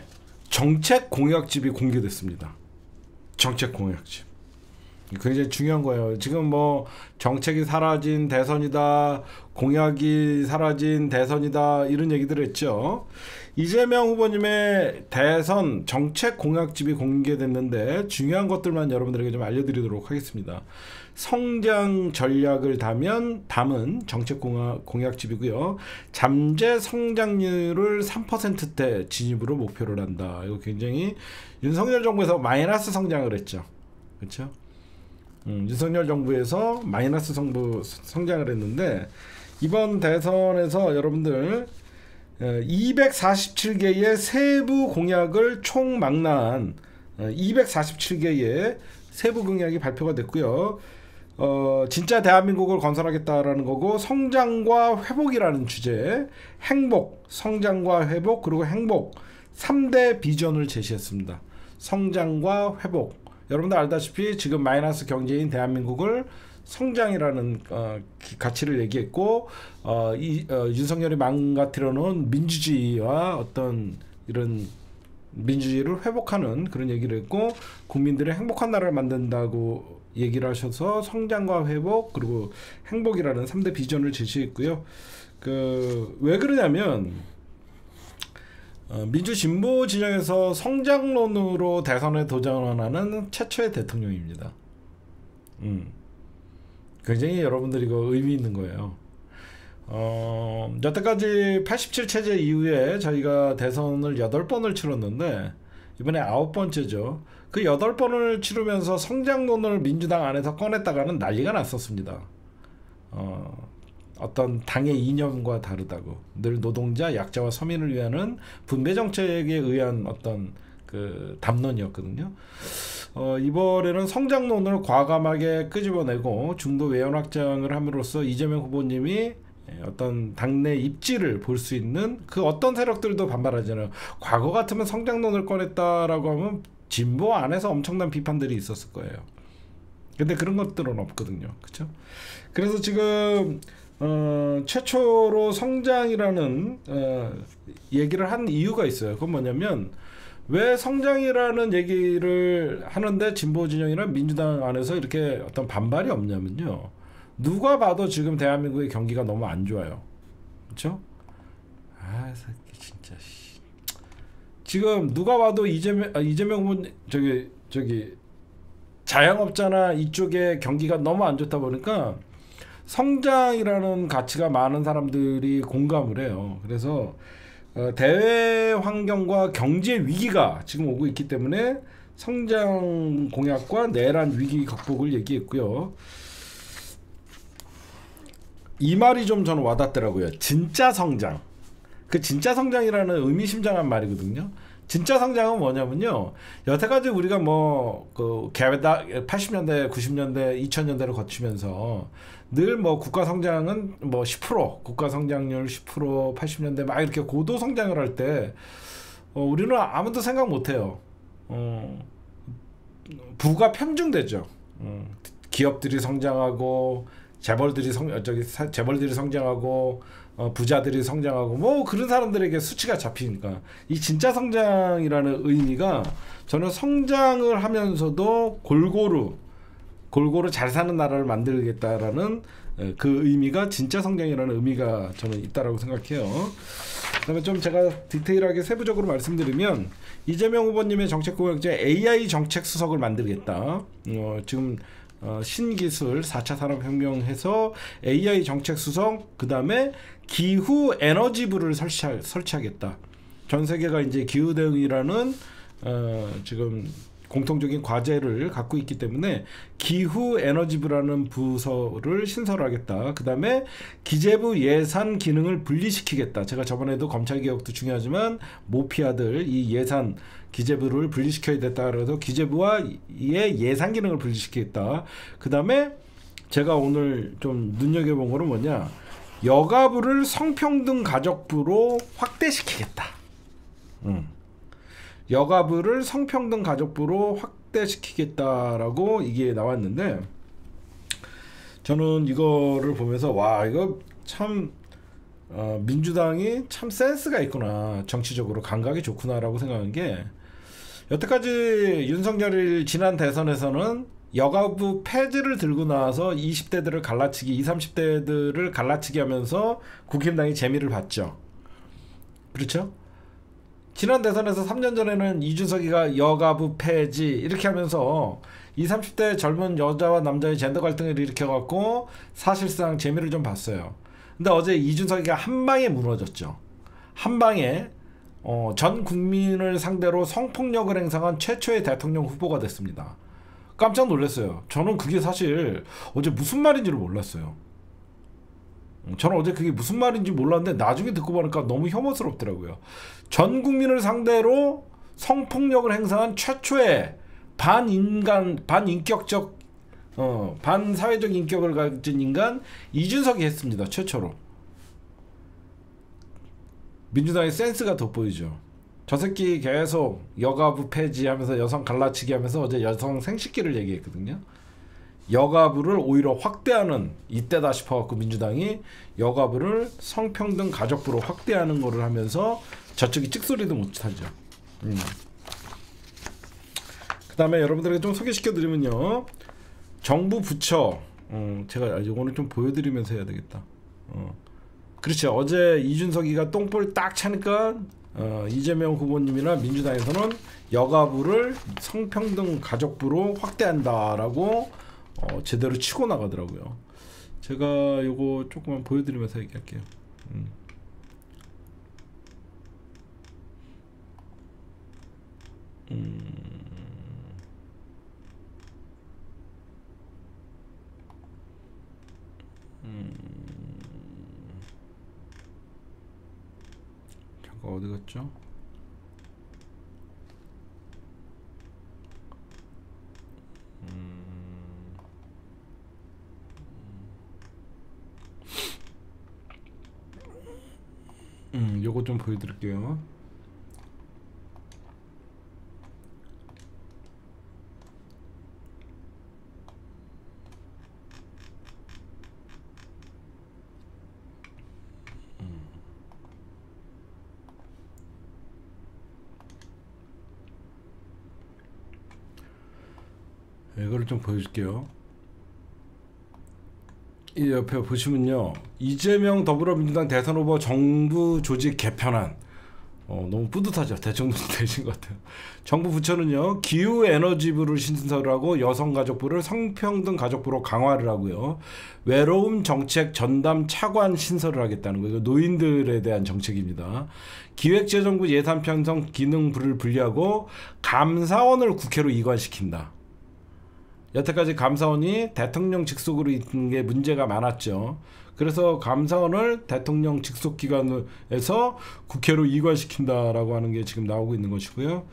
정책 공약집이 공개됐습니다. 정책 공약집. 굉장히 중요한 거예요. 지금 뭐 정책이 사라진 대선이다, 공약이 사라진 대선이다 이런 얘기들 했죠. 이재명 후보님의 대선 정책 공약집이 공개됐는데 중요한 것들만 여러분들에게 좀 알려드리도록 하겠습니다. 성장 전략을 담은 정책 공약집이고요. 잠재 성장률을 3%대 진입으로 목표를 한다. 이거 굉장히 윤석열 정부에서 마이너스 성장을 했죠. 그렇죠? 윤석열 정부에서 마이너스 성장을 했는데 이번 대선에서 여러분들 247개의 세부 공약을 총망라한 247개의 세부 공약이 발표가 됐고요. 진짜 대한민국을 건설하겠다라는 거고 성장과 회복이라는 주제, 행복, 성장과 회복 그리고 행복 3대 비전을 제시했습니다. 성장과 회복. 여러분들 알다시피 지금 마이너스 경제인 대한민국을 성장이라는 가치를 얘기했고 윤석열이 망가뜨려 놓은 민주주의와 어떤 이런 민주주의를 회복하는 그런 얘기를 했고 국민들의 행복한 나라를 만든다고 얘기를 하셔서 성장과 회복 그리고 행복이라는 3대 비전을 제시했고요. 왜 그러냐면 민주 진보 진영에서 성장론으로 대선에 도전하는 최초의 대통령입니다. 굉장히 여러분들이 이거 의미 있는 거예요. 여태까지 87 체제 이후에 저희가 대선을 8번을 치렀는데 이번에 9번째죠. 그 8번을 치르면서 성장론을 민주당 안에서 꺼냈다가는 난리가 났었습니다. 어떤 당의 이념과 다르다고 늘 노동자, 약자와 서민을 위한 분배 정책에 의한 어떤 그 담론이었거든요. 이번에는 성장론을 과감하게 끄집어내고 중도 외연 확장을 함으로써 이재명 후보님이 어떤 당내 입지를 볼 수 있는 그 어떤 세력들도 반발하잖아요. 과거 같으면 성장론을 꺼냈다라고 하면 진보 안에서 엄청난 비판들이 있었을 거예요. 근데 그런 것들은 없거든요. 그렇죠? 그래서 지금 최초로 성장이라는 얘기를 한 이유가 있어요. 그건 뭐냐면 왜 성장이라는 얘기를 하는데 진보 진영이나 민주당 안에서 이렇게 어떤 반발이 없냐면요. 누가 봐도 지금 대한민국의 경기가 너무 안 좋아요. 그렇죠? 아, 새끼 진짜. 지금 누가 봐도 이재명 후보 저기 자영업자나 이쪽에 경기가 너무 안 좋다 보니까 성장이라는 가치가 많은 사람들이 공감을 해요. 그래서 대외 환경과 경제 위기가 지금 오고 있기 때문에 성장 공약과 내란 위기 극복을 얘기했고요. 이 말이 좀 저는 와닿더라고요. 진짜 성장. 그 진짜 성장이라는 의미심장한 말이거든요. 진짜 성장은 뭐냐면요. 여태까지 우리가 그 80년대, 90년대, 2000년대를 거치면서 늘 국가 성장은 10%, 국가 성장률 10%, 80년대 막 이렇게 고도 성장을 할 때 우리는 아무도 생각 못 해요. 부가 편중되죠. 기업들이 성장하고 재벌들이 성장하고 부자들이 성장하고 그런 사람들에게 수치가 잡히니까 이 진짜 성장이라는 의미가 저는 성장을 하면서도 골고루 잘 사는 나라를 만들겠다라는 그 의미가 진짜 성장이라는 의미가 저는 있다라고 생각해요. 그다음에 좀 제가 디테일하게 세부적으로 말씀드리면 이재명 후보님의 정책 공약제 AI 정책 수석을 만들겠다. 지금 신기술 4차 산업혁명해서 AI 정책 수석 그다음에 기후 에너지부를 설치하겠다. 전 세계가 이제 기후 대응이라는 지금 공통적인 과제를 갖고 있기 때문에 기후 에너지부라는 부서를 신설하겠다. 그다음에 기재부 예산 기능을 분리시키겠다. 제가 저번에도 검찰 개혁도 중요하지만 모피아들 이 예산 기재부를 분리시켜야 됐다. 그래서 기재부와의 예산 기능을 분리시키겠다. 그다음에 제가 오늘 좀 눈여겨본 거는 뭐냐? 여가부를 성평등 가족부로 확대시키겠다. 여가부를 성평등 가족부로 확대시키겠다라고 이게 나왔는데 저는 이거를 보면서 와 이거 참 민주당이 참 센스가 있구나. 정치적으로 감각이 좋구나라고 생각한 게 여태까지 윤석열이 지난 대선에서는 여가부 폐지를 들고 나와서 20대들을 갈라치기, 20, 30대들을 갈라치기 하면서 국힘당이 재미를 봤죠. 그렇죠? 지난 대선에서 3년 전에는 이준석이가 여가부 폐지 이렇게 하면서 20, 30대 젊은 여자와 남자의 젠더 갈등을 일으켜갖고 사실상 재미를 좀 봤어요. 근데 어제 이준석이가 한 방에 무너졌죠. 한 방에 전 국민을 상대로 성폭력을 행사한 최초의 대통령 후보가 됐습니다. 깜짝 놀랐어요. 저는 그게 사실 어제 무슨 말인지를 몰랐어요. 저는 어제 그게 무슨 말인지 몰랐는데 나중에 듣고 보니까 너무 혐오스럽더라고요. 전 국민을 상대로 성폭력을 행사한 최초의 반인격적 반사회적 인격을 가진 인간 이준석이 했습니다. 최초로. 민주당의 센스가 돋보이죠. 저 새끼 계속 여가부 폐지하면서 여성 갈라치기 하면서 어제 여성 생식기를 얘기했거든요. 여가부를 오히려 확대하는 이때다 싶어갖고 민주당이 여가부를 성평등 가족부로 확대하는 거를 하면서 저쪽이 찍소리도 못하죠. 그 다음에 여러분들에게 좀 소개시켜드리면요, 정부 부처 제가 이거는 좀 보여드리면서 해야 되겠다. 그렇죠. 어제 이준석이가 똥볼 딱 차니까 이재명 후보님이나 민주당에서는 여가부를 성평등 가족부로 확대한다라고 제대로 치고 나가더라고요. 제가 요거 조금만 보여드리면서 얘기할게요. 잠깐 어디 갔죠? 요거 좀 보여드릴게요. 이거를 좀 보여줄게요. 이 옆에 보시면요, 이재명 더불어민주당 대선 후보 정부 조직 개편안, 너무 뿌듯하죠. 대통령 되신 것 같아요. 정부 부처는요, 기후에너지부를 신설을 하고 여성가족부를 성평등 가족부로 강화를 하고요, 외로움 정책 전담 차관 신설을 하겠다는 거예요. 노인들에 대한 정책입니다. 기획재정부 예산 편성 기능부를 분리하고 감사원을 국회로 이관시킨다. 여태까지 감사원이 대통령 직속으로 있는 게 문제가 많았죠. 그래서 감사원을 대통령 직속 기관에서 국회로 이관시킨다라고 하는 게 지금 나오고 있는 것이고요.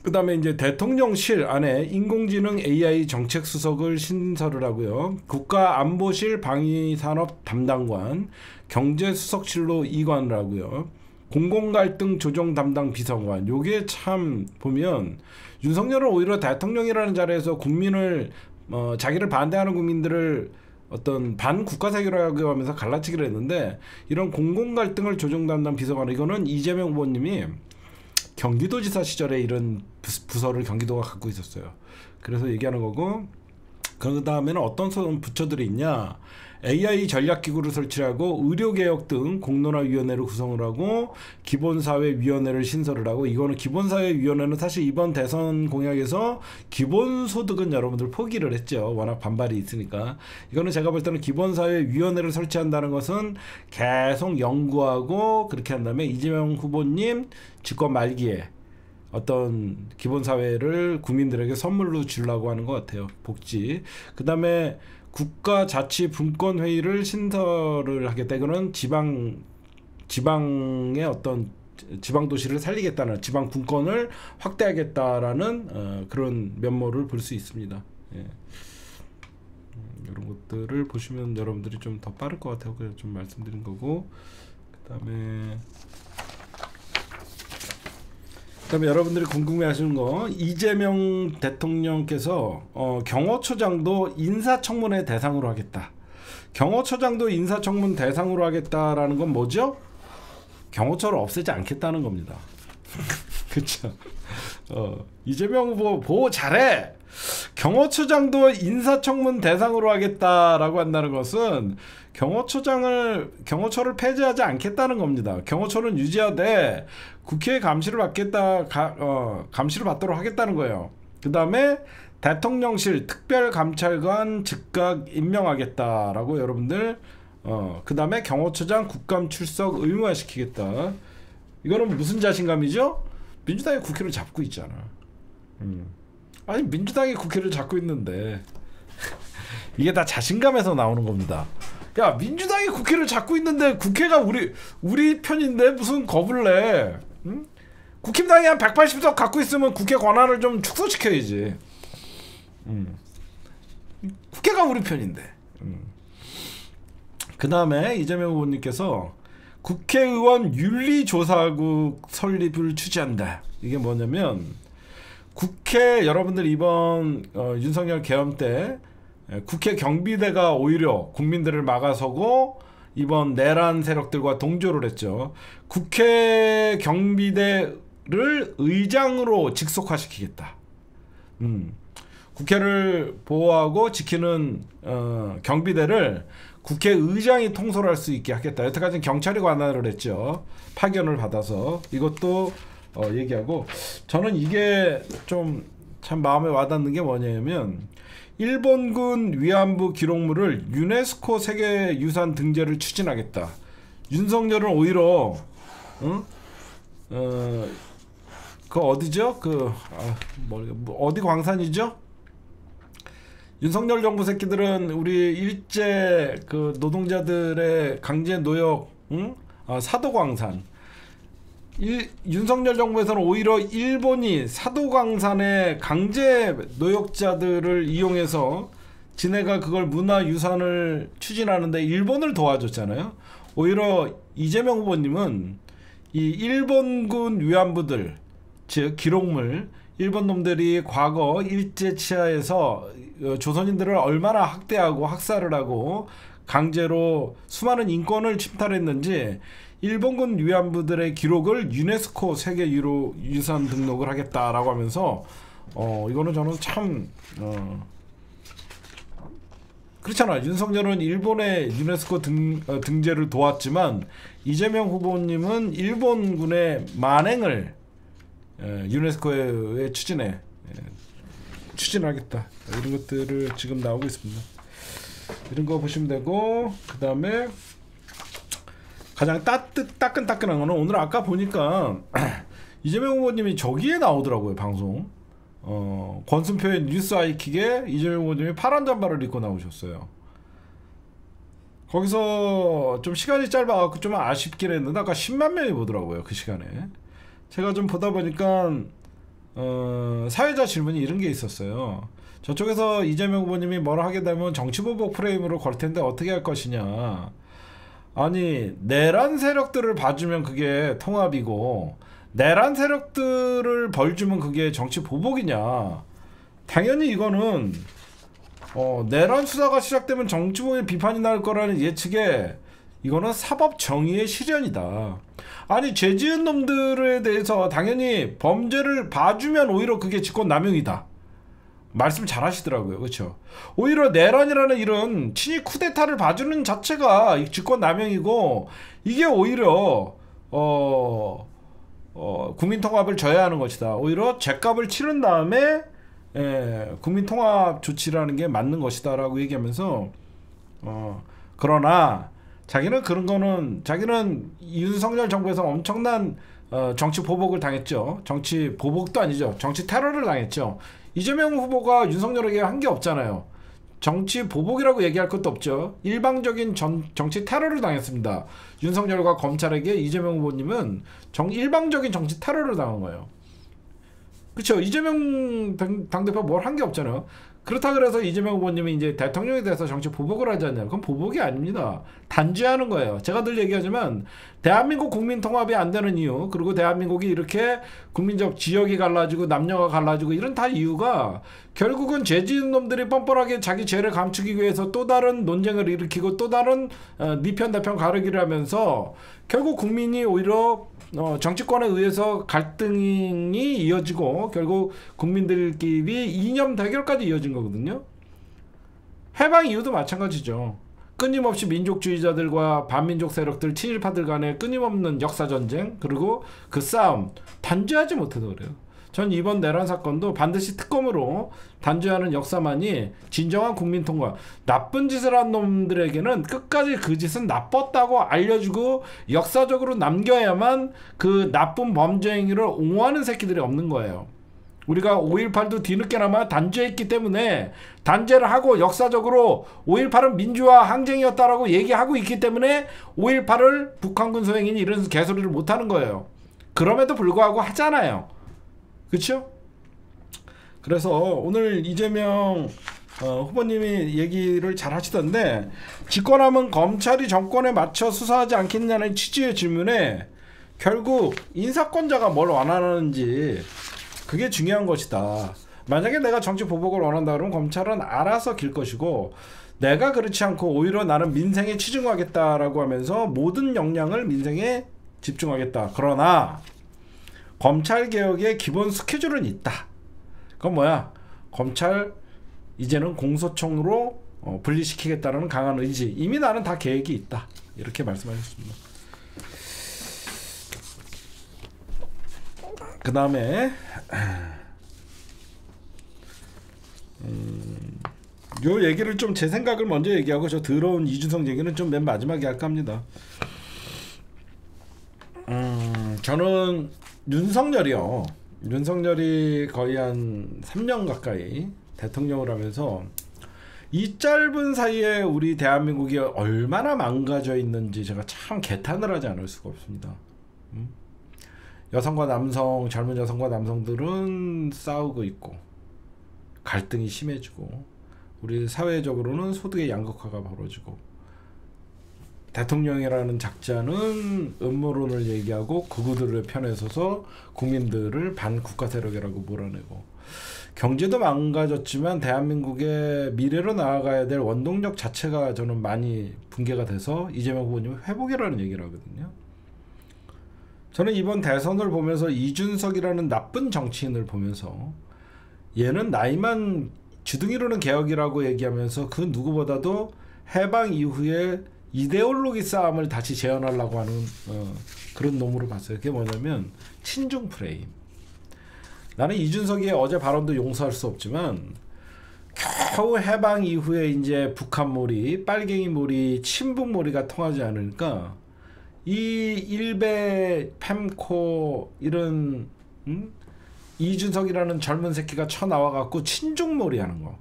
그 다음에 이제 대통령실 안에 인공지능 AI 정책수석을 신설을 하고요. 국가안보실 방위산업 담당관, 경제수석실로 이관을 하고요. 공공갈등 조정 담당 비서관. 요게 참 보면 윤석열은 오히려 대통령이라는 자리에서 국민을 자기를 반대하는 국민들을 어떤 반국가세력이라고 하면서 갈라치기를 했는데, 이런 공공갈등을 조정 담당 비서관, 이거는 이재명 후보님이 경기도지사 시절에 이런 부서를 경기도가 갖고 있었어요. 그래서 얘기하는 거고, 그 다음에는 어떤 부처들이 있냐, AI 전략기구를 설치하고 의료개혁 등 공론화위원회를 구성을 하고 기본사회위원회를 신설을 하고, 이거는 기본사회위원회는 사실 이번 대선 공약에서 기본소득은 여러분들 포기를 했죠. 워낙 반발이 있으니까. 이거는 제가 볼 때는 기본사회위원회를 설치한다는 것은 계속 연구하고 그렇게 한 다음에 이재명 후보님 집권 말기에 어떤 기본사회를 국민들에게 선물로 주려고 하는 것 같아요. 복지. 그 다음에 국가자치분권회의를 신설을 하겠다. 이거는 지방의 어떤 지방도시를 살리겠다는, 지방분권을 확대하겠다라는 그런 면모를 볼 수 있습니다. 예. 이런 것들을 보시면 여러분들이 좀 더 빠를 것 같아요. 그래서 좀 말씀드린 거고, 그다음에 여러분들이 궁금해하시는 거, 이재명 대통령께서 경호처장도 인사청문회 대상으로 하겠다. 경호처장도 인사청문 대상으로 하겠다라는 건 뭐죠? 경호처를 없애지 않겠다는 겁니다. 그렇죠? 이재명 후보 보호 잘해. 경호처장도 인사청문 대상으로 하겠다라고 한다는 것은 경호처를 폐지하지 않겠다는 겁니다. 경호처는 유지하되 국회의 감시를 감시를 받도록 하겠다는 거예요. 그 다음에 대통령실 특별감찰관 즉각 임명하겠다라고 여러분들 그 다음에 경호처장 국감 출석 의무화시키겠다. 이거는 무슨 자신감이죠? 민주당이 국회를 잡고 있잖아. 아니 민주당이 국회를 잡고 있는데 이게 다 자신감에서 나오는 겁니다. 야 민주당이 국회를 잡고 있는데 국회가 우리 편인데 무슨 겁을 내? 응? 국힘당이 한 180석 갖고 있으면 국회 권한을 좀 축소시켜야지. 국회가 우리 편인데. 그 다음에 이재명 후보님께서 국회의원 윤리조사국 설립을 추진한다. 이게 뭐냐면 국회 여러분들 이번 윤석열 계엄 때 국회 경비대가 오히려 국민들을 막아서고 이번 내란 세력들과 동조를 했죠. 국회 경비대를 의장으로 직속화시키겠다. 국회를 보호하고 지키는 경비대를 국회의장이 통솔할 수 있게 하겠다. 여태까지는 경찰이 관할을 했죠. 파견을 받아서. 이것도 얘기하고, 저는 이게 좀 참 마음에 와닿는 게 뭐냐면 일본군 위안부 기록물을 유네스코 세계유산 등재를 추진하겠다. 윤석열은 오히려 그 어디죠? 어디 광산이죠? 윤석열 정부 새끼들은 우리 일제 그 노동자들의 강제 노역, 사도광산. 윤석열 정부에서는 오히려 일본이 사도광산의 강제 노역자들을 이용해서 지네가 그걸 문화유산을 추진하는데 일본을 도와줬잖아요. 오히려 이재명 후보님은 이 일본군 위안부들, 즉 기록물, 일본 놈들이 과거 일제 치하에서 조선인들을 얼마나 학대하고 학살을 하고 강제로 수많은 인권을 침탈했는지 일본군 위안부들의 기록을 유네스코 세계유산 등록을 하겠다라고 하면서 이거는 저는 참 그렇잖아. 윤석열은 일본의 유네스코 등재를 도왔지만 이재명 후보님은 일본군의 만행을 유네스코에 추진하겠다. 이런 것들을 지금 나오고 있습니다. 이런 거 보시면 되고, 그 다음에 가장 따끈따끈한 거는 오늘 아까 보니까 이재명 후보님이 저기에 나오더라고요. 방송 권순표의 뉴스 아이킥에 이재명 후보님이 파란 잠바를 입고 나오셨어요. 거기서 좀 시간이 짧아갖고 좀 아쉽긴 했는데 아까 10만 명이 보더라고요. 그 시간에 제가 좀 보다 보니까 사회자 질문이 이런 게 있었어요. 저쪽에서 이재명 후보님이 뭘 하게 되면 정치보복 프레임으로 걸 텐데 어떻게 할 것이냐. 아니 내란 세력들을 봐주면 그게 통합이고 내란 세력들을 벌주면 그게 정치 보복이냐. 당연히 이거는 내란 수사가 시작되면 정치보복의 비판이 날 거라는 예측에 이거는 사법 정의의 실현이다. 아니 죄 지은 놈들에 대해서 당연히 범죄를 봐주면 오히려 그게 직권남용이다. 말씀 잘 하시더라고요. 그렇죠? 오히려 내란이라는 이런 친위 쿠데타를 봐주는 자체가 직권남용이고 이게 오히려 국민통합을 저해하는 것이다. 오히려 죗값을 치른 다음에 국민통합 조치라는 게 맞는 것이다 라고 얘기하면서 그러나 자기는 그런 거는 자기는 윤석열 정부에서 엄청난 정치 보복을 당했죠. 정치 보복도 아니죠. 정치 테러를 당했죠. 이재명 후보가 윤석열에게 한 게 없잖아요. 정치 보복이라고 얘기할 것도 없죠. 일방적인 정치 테러를 당했습니다. 윤석열과 검찰에게 이재명 후보님은 일방적인 정치 테러를 당한 거예요. 그렇죠. 이재명 당대표 뭘 한 게 없잖아요. 그렇다 그래서 이재명 후보님이 이제 대통령에 대해서 정치 보복을 하지 않냐. 그건 보복이 아닙니다. 단죄하는 거예요. 제가 늘 얘기하지만 대한민국 국민 통합이 안 되는 이유, 그리고 대한민국이 이렇게 국민적 지역이 갈라지고 남녀가 갈라지고 이런 다 이유가 결국은 죄 지은 놈들이 뻔뻔하게 자기 죄를 감추기 위해서 또 다른 논쟁을 일으키고 또 다른 네 편 내 편 가르기를 하면서 결국 국민이 오히려 정치권에 의해서 갈등이 이어지고 결국 국민들끼리 이념 대결까지 이어진 거거든요. 해방 이후도 마찬가지죠. 끊임없이 민족주의자들과 반민족 세력들, 친일파들 간의 끊임없는 역사전쟁, 그리고 그 싸움 단죄하지 못해서 그래요. 전 이번 내란 사건도 반드시 특검으로 단죄하는 역사만이 진정한 국민 통과, 나쁜 짓을 한 놈들에게는 끝까지 그 짓은 나빴다고 알려주고 역사적으로 남겨야만 그 나쁜 범죄 행위를 옹호하는 새끼들이 없는 거예요. 우리가 5.18도 뒤늦게나마 단죄했기 때문에 단죄를 하고 역사적으로 5.18은 민주화 항쟁이었다라고 얘기하고 있기 때문에 5.18을 북한군 소행이니 이런 개소리를 못하는 거예요. 그럼에도 불구하고 하잖아요. 그렇죠? 그래서 오늘 이재명 후보님이 얘기를 잘 하시던데, 집권하면 검찰이 정권에 맞춰 수사하지 않겠냐는 취지의 질문에 결국 인사권자가 뭘 원하는지 그게 중요한 것이다. 만약에 내가 정치 보복을 원한다 그러면 검찰은 알아서 길 것이고, 내가 그렇지 않고 오히려 나는 민생에 치중하겠다라고 하면서 모든 역량을 민생에 집중하겠다. 그러나 검찰개혁의 기본 스케줄은 있다. 그건 뭐야? 검찰 이제는 공소청으로 분리시키겠다는 강한 의지. 이미 나는 다 계획이 있다. 이렇게 말씀하셨습니다. 그 다음에 요 얘기를 좀 제 생각을 먼저 얘기하고 저 더러운 이준석 얘기는 좀 맨 마지막에 할까 합니다. 저는 윤석열이 거의 한 3년 가까이 대통령을 하면서 이 짧은 사이에 우리 대한민국이 얼마나 망가져 있는지 제가 참 개탄을 하지 않을 수가 없습니다. 여성과 남성, 젊은 여성과 남성들은 싸우고 있고 갈등이 심해지고, 우리 사회적으로는 소득의 양극화가 벌어지고, 대통령이라는 작자는 음모론을 얘기하고 극우들의 편에 서서 국민들을 반국가 세력이라고 몰아내고, 경제도 망가졌지만 대한민국의 미래로 나아가야 될 원동력 자체가 저는 많이 붕괴가 돼서 이재명 후보님은 회복이라는 얘기를 하거든요. 저는 이번 대선을 보면서 이준석이라는 나쁜 정치인을 보면서 얘는 나이만 주둥이로는 개혁이라고 얘기하면서 그 누구보다도 해방 이후에 이데올로기 싸움을 다시 재현하려고 하는 그런 놈으로 봤어요. 그게 뭐냐면 친중 프레임. 나는 이준석의 어제 발언도 용서할 수 없지만 겨우 해방 이후에 이제 북한몰이, 빨갱이몰이, 친북몰이가 통하지 않으니까 이 일베, 팸코 이런 이준석이라는 젊은 새끼가 쳐나와갖고 친중몰이 하는 거.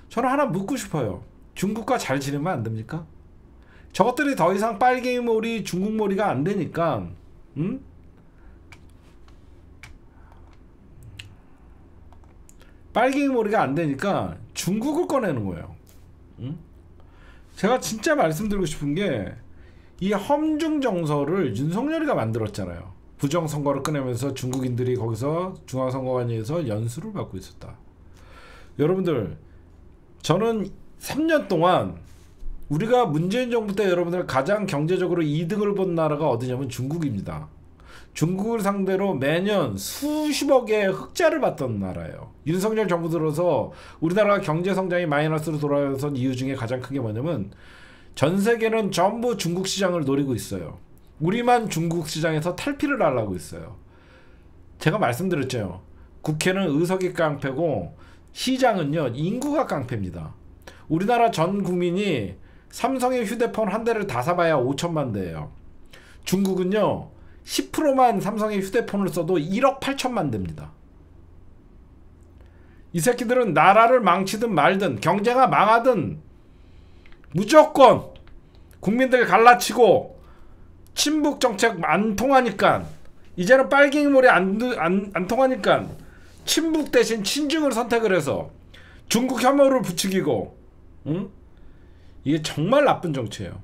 저는 하나 묻고 싶어요. 중국과 잘 지내면 안 됩니까? 저것들이 더 이상 빨갱이몰이, 중국몰이가 안 되니까 빨갱이몰이가 안 되니까 중국을 꺼내는 거예요. 제가 진짜 말씀드리고 싶은 게, 이 험중 정서를 윤석열이가 만들었잖아요. 부정선거를 꺼내면서 중국인들이 거기서 중앙선거관리에서 연수를 받고 있었다. 여러분들, 저는 3년 동안 우리가 문재인 정부 때 여러분들 가장 경제적으로 이득을 본 나라가 어디냐면 중국입니다. 중국을 상대로 매년 수십억의 흑자를 봤던 나라예요. 윤석열 정부 들어서 우리나라가 경제성장이 마이너스로 돌아선 이유 중에 가장 큰 게 뭐냐면 전 세계는 전부 중국 시장을 노리고 있어요. 우리만 중국 시장에서 탈피를 하려고 있어요. 제가 말씀드렸죠. 국회는 의석이 깡패고 시장은요 인구가 깡패입니다. 우리나라 전 국민이 삼성의 휴대폰 한 대를 다 사봐야 5천만 대예요. 중국은요 10%만 삼성의 휴대폰을 써도 1억 8천만 대입니다. 이 새끼들은 나라를 망치든 말든 경제가 망하든 무조건 국민들 갈라치고 친북 정책 안 통하니까, 이제는 빨갱이몰이 안 통하니까 친북 대신 친중을 선택을 해서 중국 혐오를 부추기고, 이게 정말 나쁜 정치예요.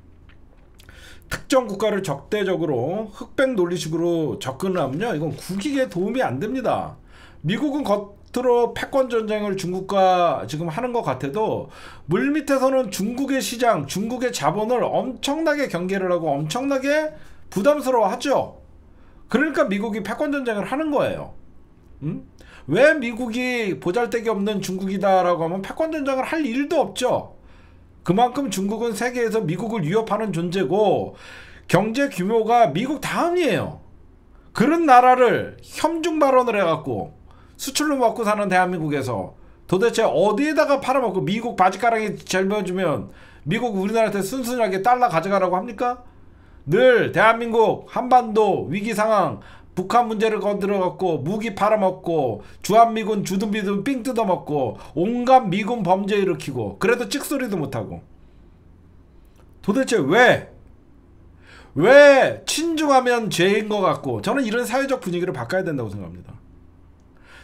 특정 국가를 적대적으로 흑백 논리식으로 접근을 하면요 이건 국익에 도움이 안 됩니다. 미국은 트로 패권 전쟁을 중국과 지금 하는 것 같아도 물밑에서는 중국의 시장, 중국의 자본을 엄청나게 경계를 하고 엄청나게 부담스러워하죠. 그러니까 미국이 패권 전쟁을 하는 거예요. 왜 미국이 보잘데기 없는 중국이다라고 하면 패권 전쟁을 할 일도 없죠. 그만큼 중국은 세계에서 미국을 위협하는 존재고 경제 규모가 미국 다음이에요. 그런 나라를 협중 발언을 해갖고 수출로 먹고 사는 대한민국에서 도대체 어디에다가 팔아먹고 미국 바지가랑이 젊어주면 미국 우리나라한테 순순하게 달러 가져가라고 합니까? 늘 대한민국 한반도 위기상황 북한 문제를 건드려갖고 무기 팔아먹고 주한미군 주둔비둔 삥 뜯어먹고 온갖 미군 범죄 일으키고 그래도 찍소리도 못하고 도대체 왜 친중하면 죄인 것 같고 저는 이런 사회적 분위기를 바꿔야 된다고 생각합니다.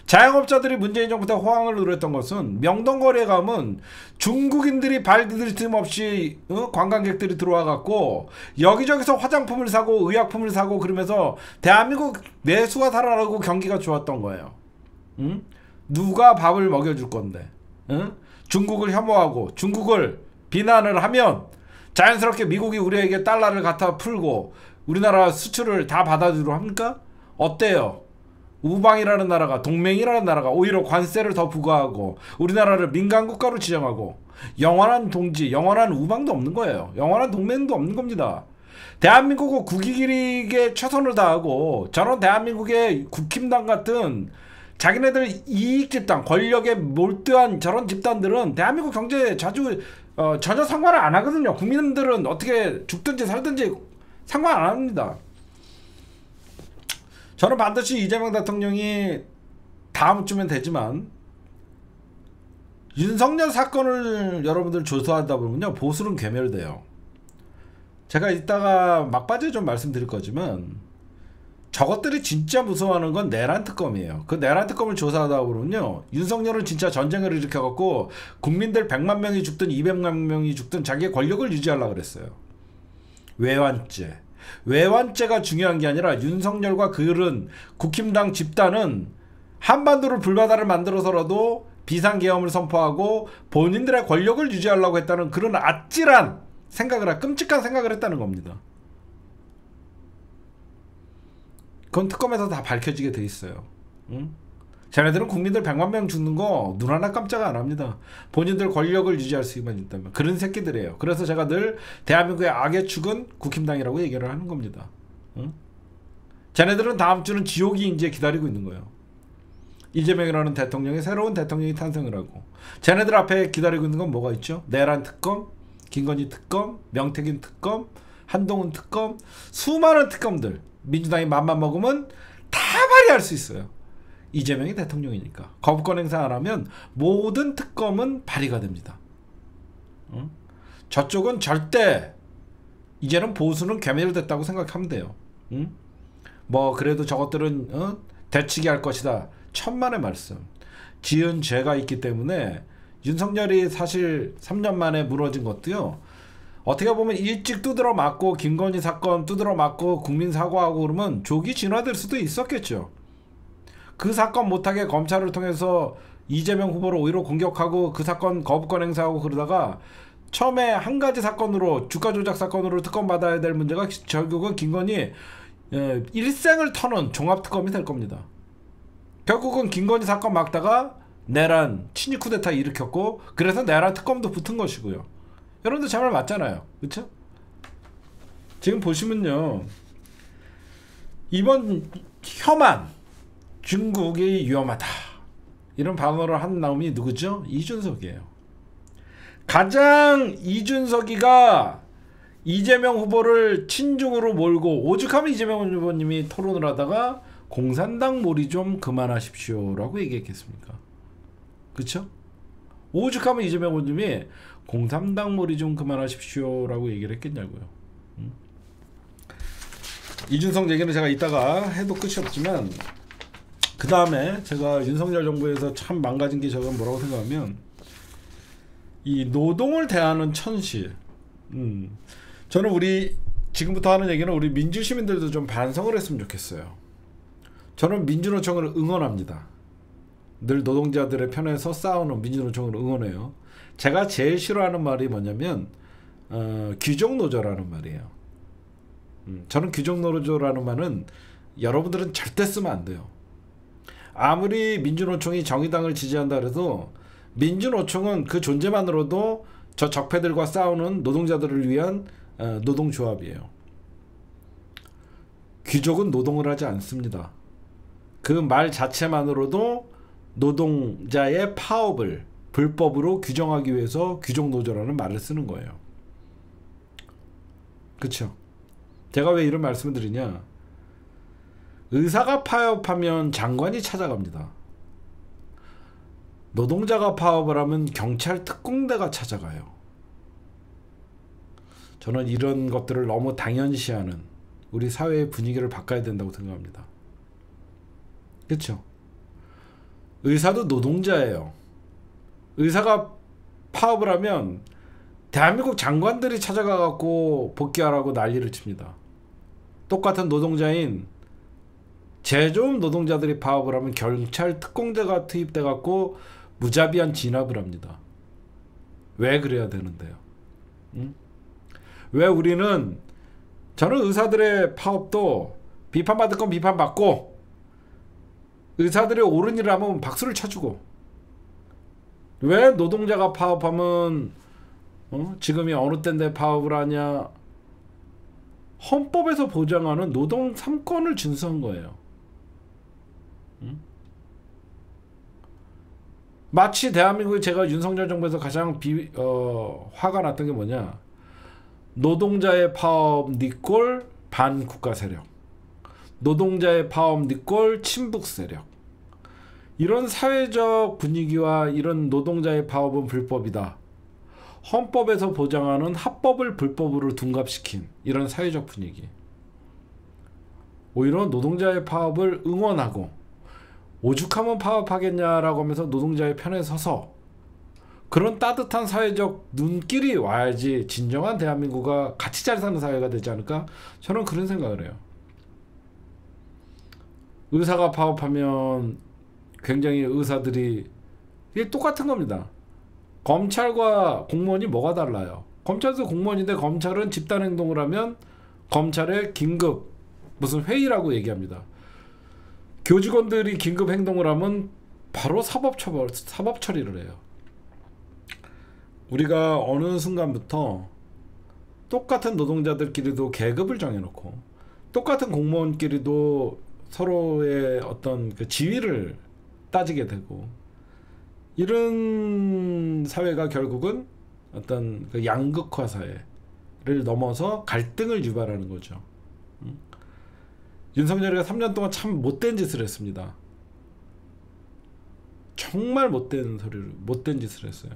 자영업자들이 문재인 정부 때 호황을 누렸던 것은 명동거리에 가면 중국인들이 발디딜 틈 없이 관광객들이 들어와갖고 여기저기서 화장품을 사고 의약품을 사고 그러면서 대한민국 내수가 살아나고 경기가 좋았던 거예요. 누가 밥을 먹여줄 건데 중국을 혐오하고 중국을 비난을 하면 자연스럽게 미국이 우리에게 달러를 갖다 풀고 우리나라 수출을 다 받아주려 합니까? 어때요? 우방이라는 나라가 동맹이라는 나라가 오히려 관세를 더 부과하고 우리나라를 민간국가로 지정하고 영원한 동지, 영원한 우방도 없는 거예요. 영원한 동맹도 없는 겁니다. 대한민국은 국익에 최선을 다하고 저런 대한민국의 국힘당 같은 자기네들 이익 집단, 권력에 몰두한 저런 집단들은 대한민국 경제에 자주 전혀 상관을 안 하거든요. 국민들은 어떻게 죽든지 살든지 상관 안 합니다. 저는 반드시 이재명 대통령이 다음 주면 되지만 윤석열 사건을 여러분들 조사하다 보면요 보수는 괴멸돼요. 제가 이따가 막바지에 좀 말씀드릴 거지만 저것들이 진짜 무서워하는 건 내란 특검이에요. 그 내란 특검을 조사하다 보면요 윤석열은 진짜 전쟁을 일으켜갖고 국민들 100만 명이 죽든 200만 명이 죽든 자기의 권력을 유지하려고 그랬어요. 외환죄가 중요한 게 아니라 윤석열과 그런 국힘당 집단은 한반도를 불바다를 만들어서라도 비상계엄을 선포하고 본인들의 권력을 유지하려고 했다는 그런 아찔한 생각을, 끔찍한 생각을 했다는 겁니다. 그건 특검에서 다 밝혀지게 돼 있어요. 응? 쟤네들은 국민들 100만 명 죽는 거 눈 하나 깜짝 안 합니다. 본인들 권력을 유지할 수만 있다면. 그런 새끼들이에요. 그래서 제가 늘 대한민국의 악의 축은 국힘당이라고 얘기를 하는 겁니다. 응? 쟤네들은 다음 주는 지옥이 이제 기다리고 있는 거예요. 이재명이라는 대통령이 새로운 대통령이 탄생을 하고 쟤네들 앞에 기다리고 있는 건 뭐가 있죠? 내란 특검, 김건희 특검, 명태균 특검, 한동훈 특검, 수많은 특검들 민주당이 맘만 먹으면 다 발의할 수 있어요. 이재명이 대통령이니까. 거부권 행사 안 하면 모든 특검은 발의가 됩니다. 응? 저쪽은 절대 이제는 보수는 괴멸됐다고 생각하면 돼요. 응? 뭐 그래도 저것들은 대치기 할 것이다. 천만의 말씀. 지은 죄가 있기 때문에 윤석열이 사실 3년 만에 무너진 것도요. 어떻게 보면 일찍 두드러 맞고 김건희 사건 두드러 맞고 국민 사과하고 그러면 조기 진화될 수도 있었겠죠. 그 사건 못하게 검찰을 통해서 이재명 후보를 오히려 공격하고 그 사건 거부권 행사하고 그러다가 처음에 한 가지 사건으로 주가 조작 사건으로 특검 받아야 될 문제가 결국은 김건희 일생을 터는 종합특검이 될 겁니다. 결국은 김건희 사건 막다가 내란 친일 쿠데타 일으켰고 그래서 내란 특검도 붙은 것이고요. 여러분들 제 말 맞잖아요. 그쵸? 지금 보시면요 이번 혐한 중국이 위험하다 이런 발언을 한 놈이 누구죠? 이준석이에요. 가장 이준석이가 이재명 후보를 친중으로 몰고 오죽하면 이재명 후보님이 토론을 하다가 공산당 몰이 좀 그만하십시오 라고 얘기했겠습니까? 그쵸? 오죽하면 이재명 후보님이 공산당 몰이 좀 그만하십시오 라고 얘기를 했겠냐고요. 이준석 얘기는 제가 이따가 해도 끝이 없지만 그 다음에 제가 윤석열 정부에서 참 망가진 게 저건 뭐라고 생각하면 이 노동을 대하는 천실. 저는 우리 지금부터 하는 얘기는 우리 민주시민들도 좀 반성을 했으면 좋겠어요. 저는 민주노총을 응원합니다. 늘 노동자들의 편에서 싸우는 민주노총을 응원해요. 제가 제일 싫어하는 말이 뭐냐면 귀족노조라는 말이에요. 저는 귀족노조라는 말은 여러분들은 절대 쓰면 안 돼요. 아무리 민주노총이 정의당을 지지한다 해도 민주노총은 그 존재만으로도 저 적폐들과 싸우는 노동자들을 위한 노동조합이에요. 귀족은 노동을 하지 않습니다. 그 말 자체만으로도 노동자의 파업을 불법으로 규정하기 위해서 귀족노조라는 말을 쓰는 거예요. 그쵸? 제가 왜 이런 말씀을 드리냐? 의사가 파업하면 장관이 찾아갑니다. 노동자가 파업을 하면 경찰 특공대가 찾아가요. 저는 이런 것들을 너무 당연시하는 우리 사회의 분위기를 바꿔야 된다고 생각합니다. 그렇죠? 의사도 노동자예요. 의사가 파업을 하면 대한민국 장관들이 찾아가 갖고 복귀하라고 난리를 칩니다. 똑같은 노동자인 제조업 노동자들이 파업을 하면 경찰 특공대가 투입돼 갖고 무자비한 진압을 합니다. 왜 그래야 되는데요? 왜 우리는, 저는 의사들의 파업도 비판받을 건 비판받고 의사들의 옳은 일을 하면 박수를 쳐주고, 왜 노동자가 파업하면 지금이 어느 때인데 파업을 하냐? 헌법에서 보장하는 노동 3권을 준수한 거예요. 마치 대한민국이, 제가 윤석열 정부에서 가장 화가 났던 게 뭐냐? 노동자의 파업 니꼴 반국가 세력, 노동자의 파업 니꼴 친북 세력. 이런 사회적 분위기와 이런 노동자의 파업은 불법이다, 헌법에서 보장하는 합법을 불법으로 둔갑시킨 이런 사회적 분위기. 오히려 노동자의 파업을 응원하고, 오죽하면 파업하겠냐라고 하면서 노동자의 편에 서서, 그런 따뜻한 사회적 눈길이 와야지 진정한 대한민국가 같이 잘 사는 사회가 되지 않을까? 저는 그런 생각을 해요. 의사가 파업하면 굉장히 의사들이, 이게 똑같은 겁니다. 검찰과 공무원이 뭐가 달라요? 검찰도 공무원인데 검찰은 집단행동을 하면 검찰의 긴급 무슨 회의라고 얘기합니다. 교직원들이 긴급 행동을 하면 바로 사법 처리를 해요. 우리가 어느 순간부터 똑같은 노동자들끼리도 계급을 정해놓고 똑같은 공무원끼리도 서로의 어떤 그 지위를 따지게 되고, 이런 사회가 결국은 어떤 그 양극화 사회를 넘어서 갈등을 유발하는 거죠. 윤석열이가 3년 동안 참 못된 짓을 했습니다. 정말 못된 짓을 했어요.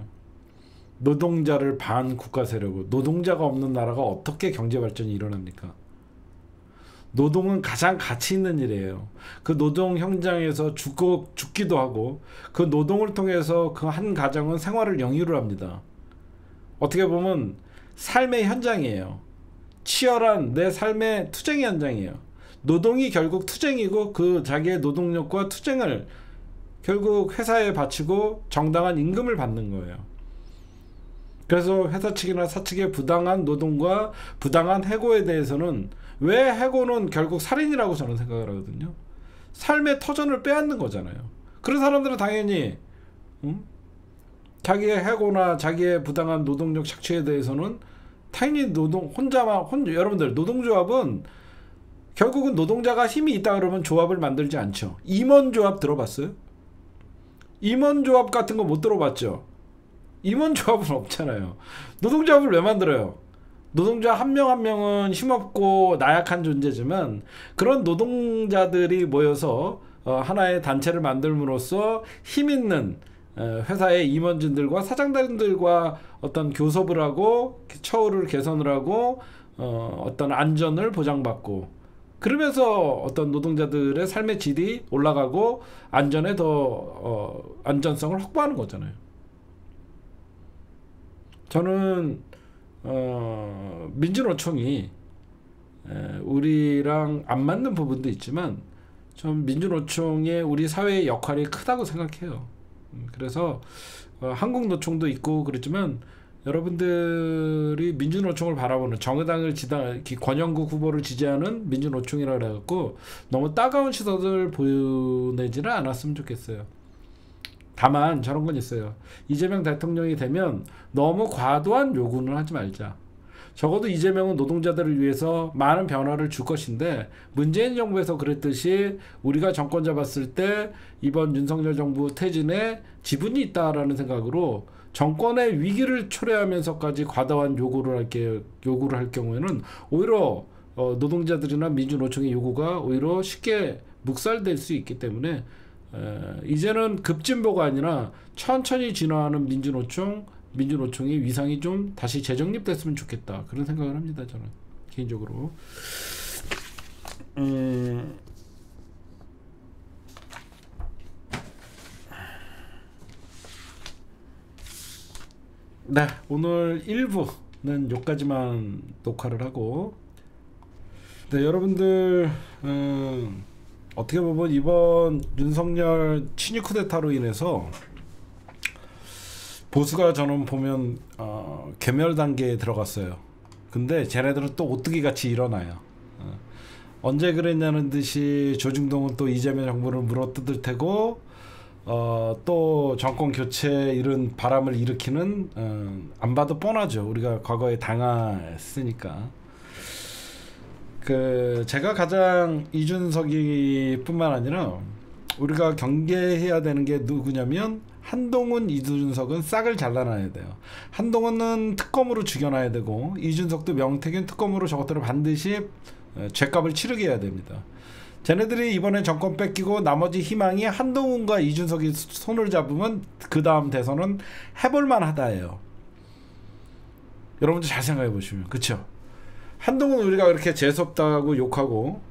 노동자를 반국가 세력으로, 노동자가 없는 나라가 어떻게 경제 발전이 일어납니까? 노동은 가장 가치 있는 일이에요. 그 노동 현장에서 죽기도 하고, 그 노동을 통해서 그 한 가정은 생활을 영위를 합니다. 어떻게 보면 삶의 현장이에요. 치열한 내 삶의 투쟁의 현장이에요. 노동이 결국 투쟁이고, 그 자기의 노동력과 투쟁을 결국 회사에 바치고 정당한 임금을 받는 거예요. 그래서 회사 측이나 사측의 부당한 노동과 부당한 해고에 대해서는, 왜 해고는 결국 살인이라고 저는 생각을 하거든요. 삶의 터전을 빼앗는 거잖아요. 그런 사람들은 당연히 자기의 해고나 자기의 부당한 노동력 착취에 대해서는 당연히 여러분들, 노동조합은 결국은 노동자가 힘이 있다 그러면 조합을 만들지 않죠. 임원조합 들어봤어요? 임원조합 같은 거 못 들어봤죠? 임원조합은 없잖아요. 노동조합을 왜 만들어요? 노동자 한 명 한 명은 힘없고 나약한 존재지만, 그런 노동자들이 모여서 하나의 단체를 만들므로써 힘있는 회사의 임원진들과 사장들과 어떤 교섭을 하고 처우를 개선을 하고 어떤 안전을 보장받고, 그러면서 어떤 노동자들의 삶의 질이 올라가고 안전에 더 안전성을 확보하는 거잖아요. 저는 민주노총이 우리랑 안 맞는 부분도 있지만 좀 민주노총의 우리 사회의 역할이 크다고 생각해요. 그래서 한국노총도 있고 그렇지만 여러분들이 민주노총을 바라보는 정의당을 권영국 후보를 지지하는 민주노총이라 그래갖고 너무 따가운 시선을 보내지는 않았으면 좋겠어요. 다만 저런 건 있어요. 이재명 대통령이 되면 너무 과도한 요구는 하지 말자. 적어도 이재명은 노동자들을 위해서 많은 변화를 줄 것인데 문재인 정부에서 그랬듯이 우리가 정권 잡았을 때 이번 윤석열 정부 퇴진에 지분이 있다라는 생각으로 정권의 위기를 초래하면서까지 과다한 요구를 할 경우에는 오히려 노동자들이나 민주노총의 요구가 오히려 쉽게 묵살될 수 있기 때문에 이제는 급진보가 아니라 천천히 진화하는 민주노총의 위상이 좀 다시 재정립됐으면 좋겠다, 그런 생각을 합니다. 저는 개인적으로. 네, 오늘 1부는 여기까지만 녹화를 하고, 네, 여러분들 어떻게 보면 이번 윤석열 친위 쿠데타로 인해서 보수가 저는 보면 괴멸 단계에 들어갔어요. 근데 쟤네들은 또 오뚜기 같이 일어나요. 언제 그랬냐는 듯이 조중동은 또 이재명 정부를 물어뜯을 테고 또 정권 교체 이런 바람을 일으키는 안 봐도 뻔하죠. 우리가 과거에 당했으니까. 제가 가장 이준석이 뿐만 아니라 우리가 경계해야 되는 게 누구냐면 한동훈, 이준석은 싹을 잘라놔야 돼요. 한동훈은 특검으로 죽여놔야 되고 이준석도 명태균 특검으로 저것들을 반드시 죗값을 치르게 해야 됩니다. 쟤네들이 이번에 정권 뺏기고 나머지 희망이 한동훈과 이준석이 손을 잡으면 그 다음 대선은 해볼만 하다예요. 여러분들 잘 생각해 보시면. 그쵸? 한동훈 우리가 그렇게 재수없다고 욕하고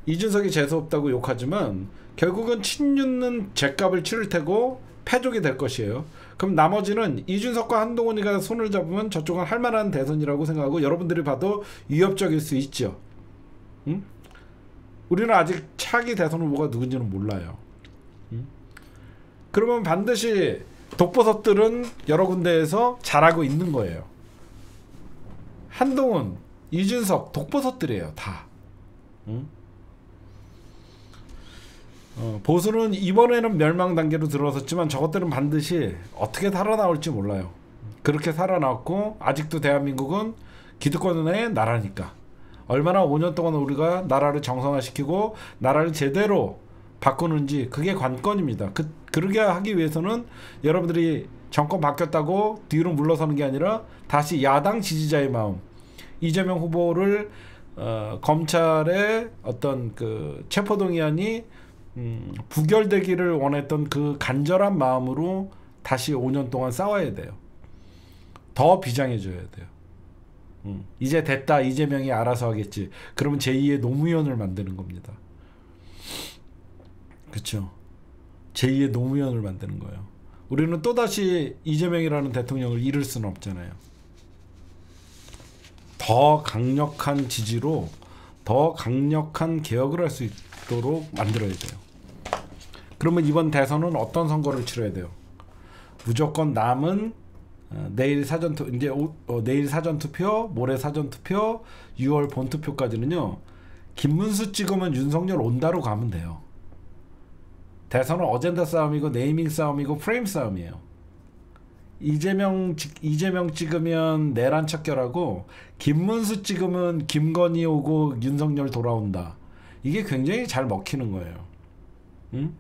이준석이 재수없다고 욕하지만 결국은 친윤은 죗값을 치를 테고 패족이 될 것이에요. 그럼 나머지는 이준석과 한동훈이가 손을 잡으면 저쪽은 할만한 대선이라고 생각하고 여러분들이 봐도 위협적일 수 있죠. 응? 우리는 아직 차기 대선 후보가 누군지는 몰라요. 응? 그러면 반드시 독버섯들은 여러 군데에서 잘하고 있는 거예요. 한동훈, 이준석 독버섯들이에요, 다. 응? 보수는 이번에는 멸망 단계로 들어섰지만 저것들은 반드시 어떻게 살아나올지 몰라요. 그렇게 살아나왔고 아직도 대한민국은 기득권의 나라니까 얼마나 5년 동안 우리가 나라를 정상화시키고 나라를 제대로 바꾸는지 그게 관건입니다. 그러게 하기 위해서는 여러분들이 정권 바뀌었다고 뒤로 물러서는 게 아니라 다시 야당 지지자의 마음, 이재명 후보를 검찰의 어떤 그 체포동의안이 부결되기를 원했던 그 간절한 마음으로 다시 5년 동안 싸워야 돼요. 더 비장해져야 돼요. 이제 됐다, 이재명이 알아서 하겠지. 그러면 제2의 노무현을 만드는 겁니다. 그렇죠? 제2의 노무현을 만드는 거예요. 우리는 또다시 이재명이라는 대통령을 잃을 수는 없잖아요. 더 강력한 지지로 더 강력한 개혁을 할 수 있도록 만들어야 돼요. 그러면 이번 대선은 어떤 선거를 치러야 돼요? 무조건 남은 내일 내일 사전투표, 모레 사전투표, 6월 본투표까지는요. 김문수 찍으면 윤석열 온다로 가면 돼요. 대선은 어젠다 싸움이고 네이밍 싸움이고 프레임 싸움이에요. 이재명 찍으면 내란 척결하고 김문수 찍으면 김건희 오고 윤석열 돌아온다. 이게 굉장히 잘 먹히는 거예요. 응?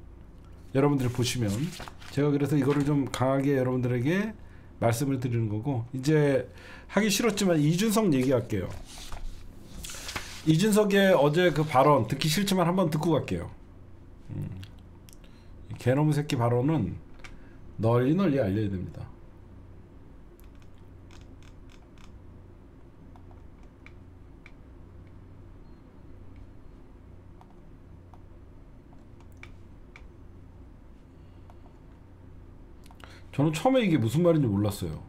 여러분들이 보시면 제가 그래서 이거를 좀 강하게 여러분들에게 말씀을 드리는 거고, 이제 하기 싫었지만 이준석 얘기할게요. 이준석의 어제 그 발언 듣기 싫지만 한번 듣고 갈게요. 개놈의 새끼 발언은 널리 알려야 됩니다. 저는 처음에 이게 무슨 말인지 몰랐어요.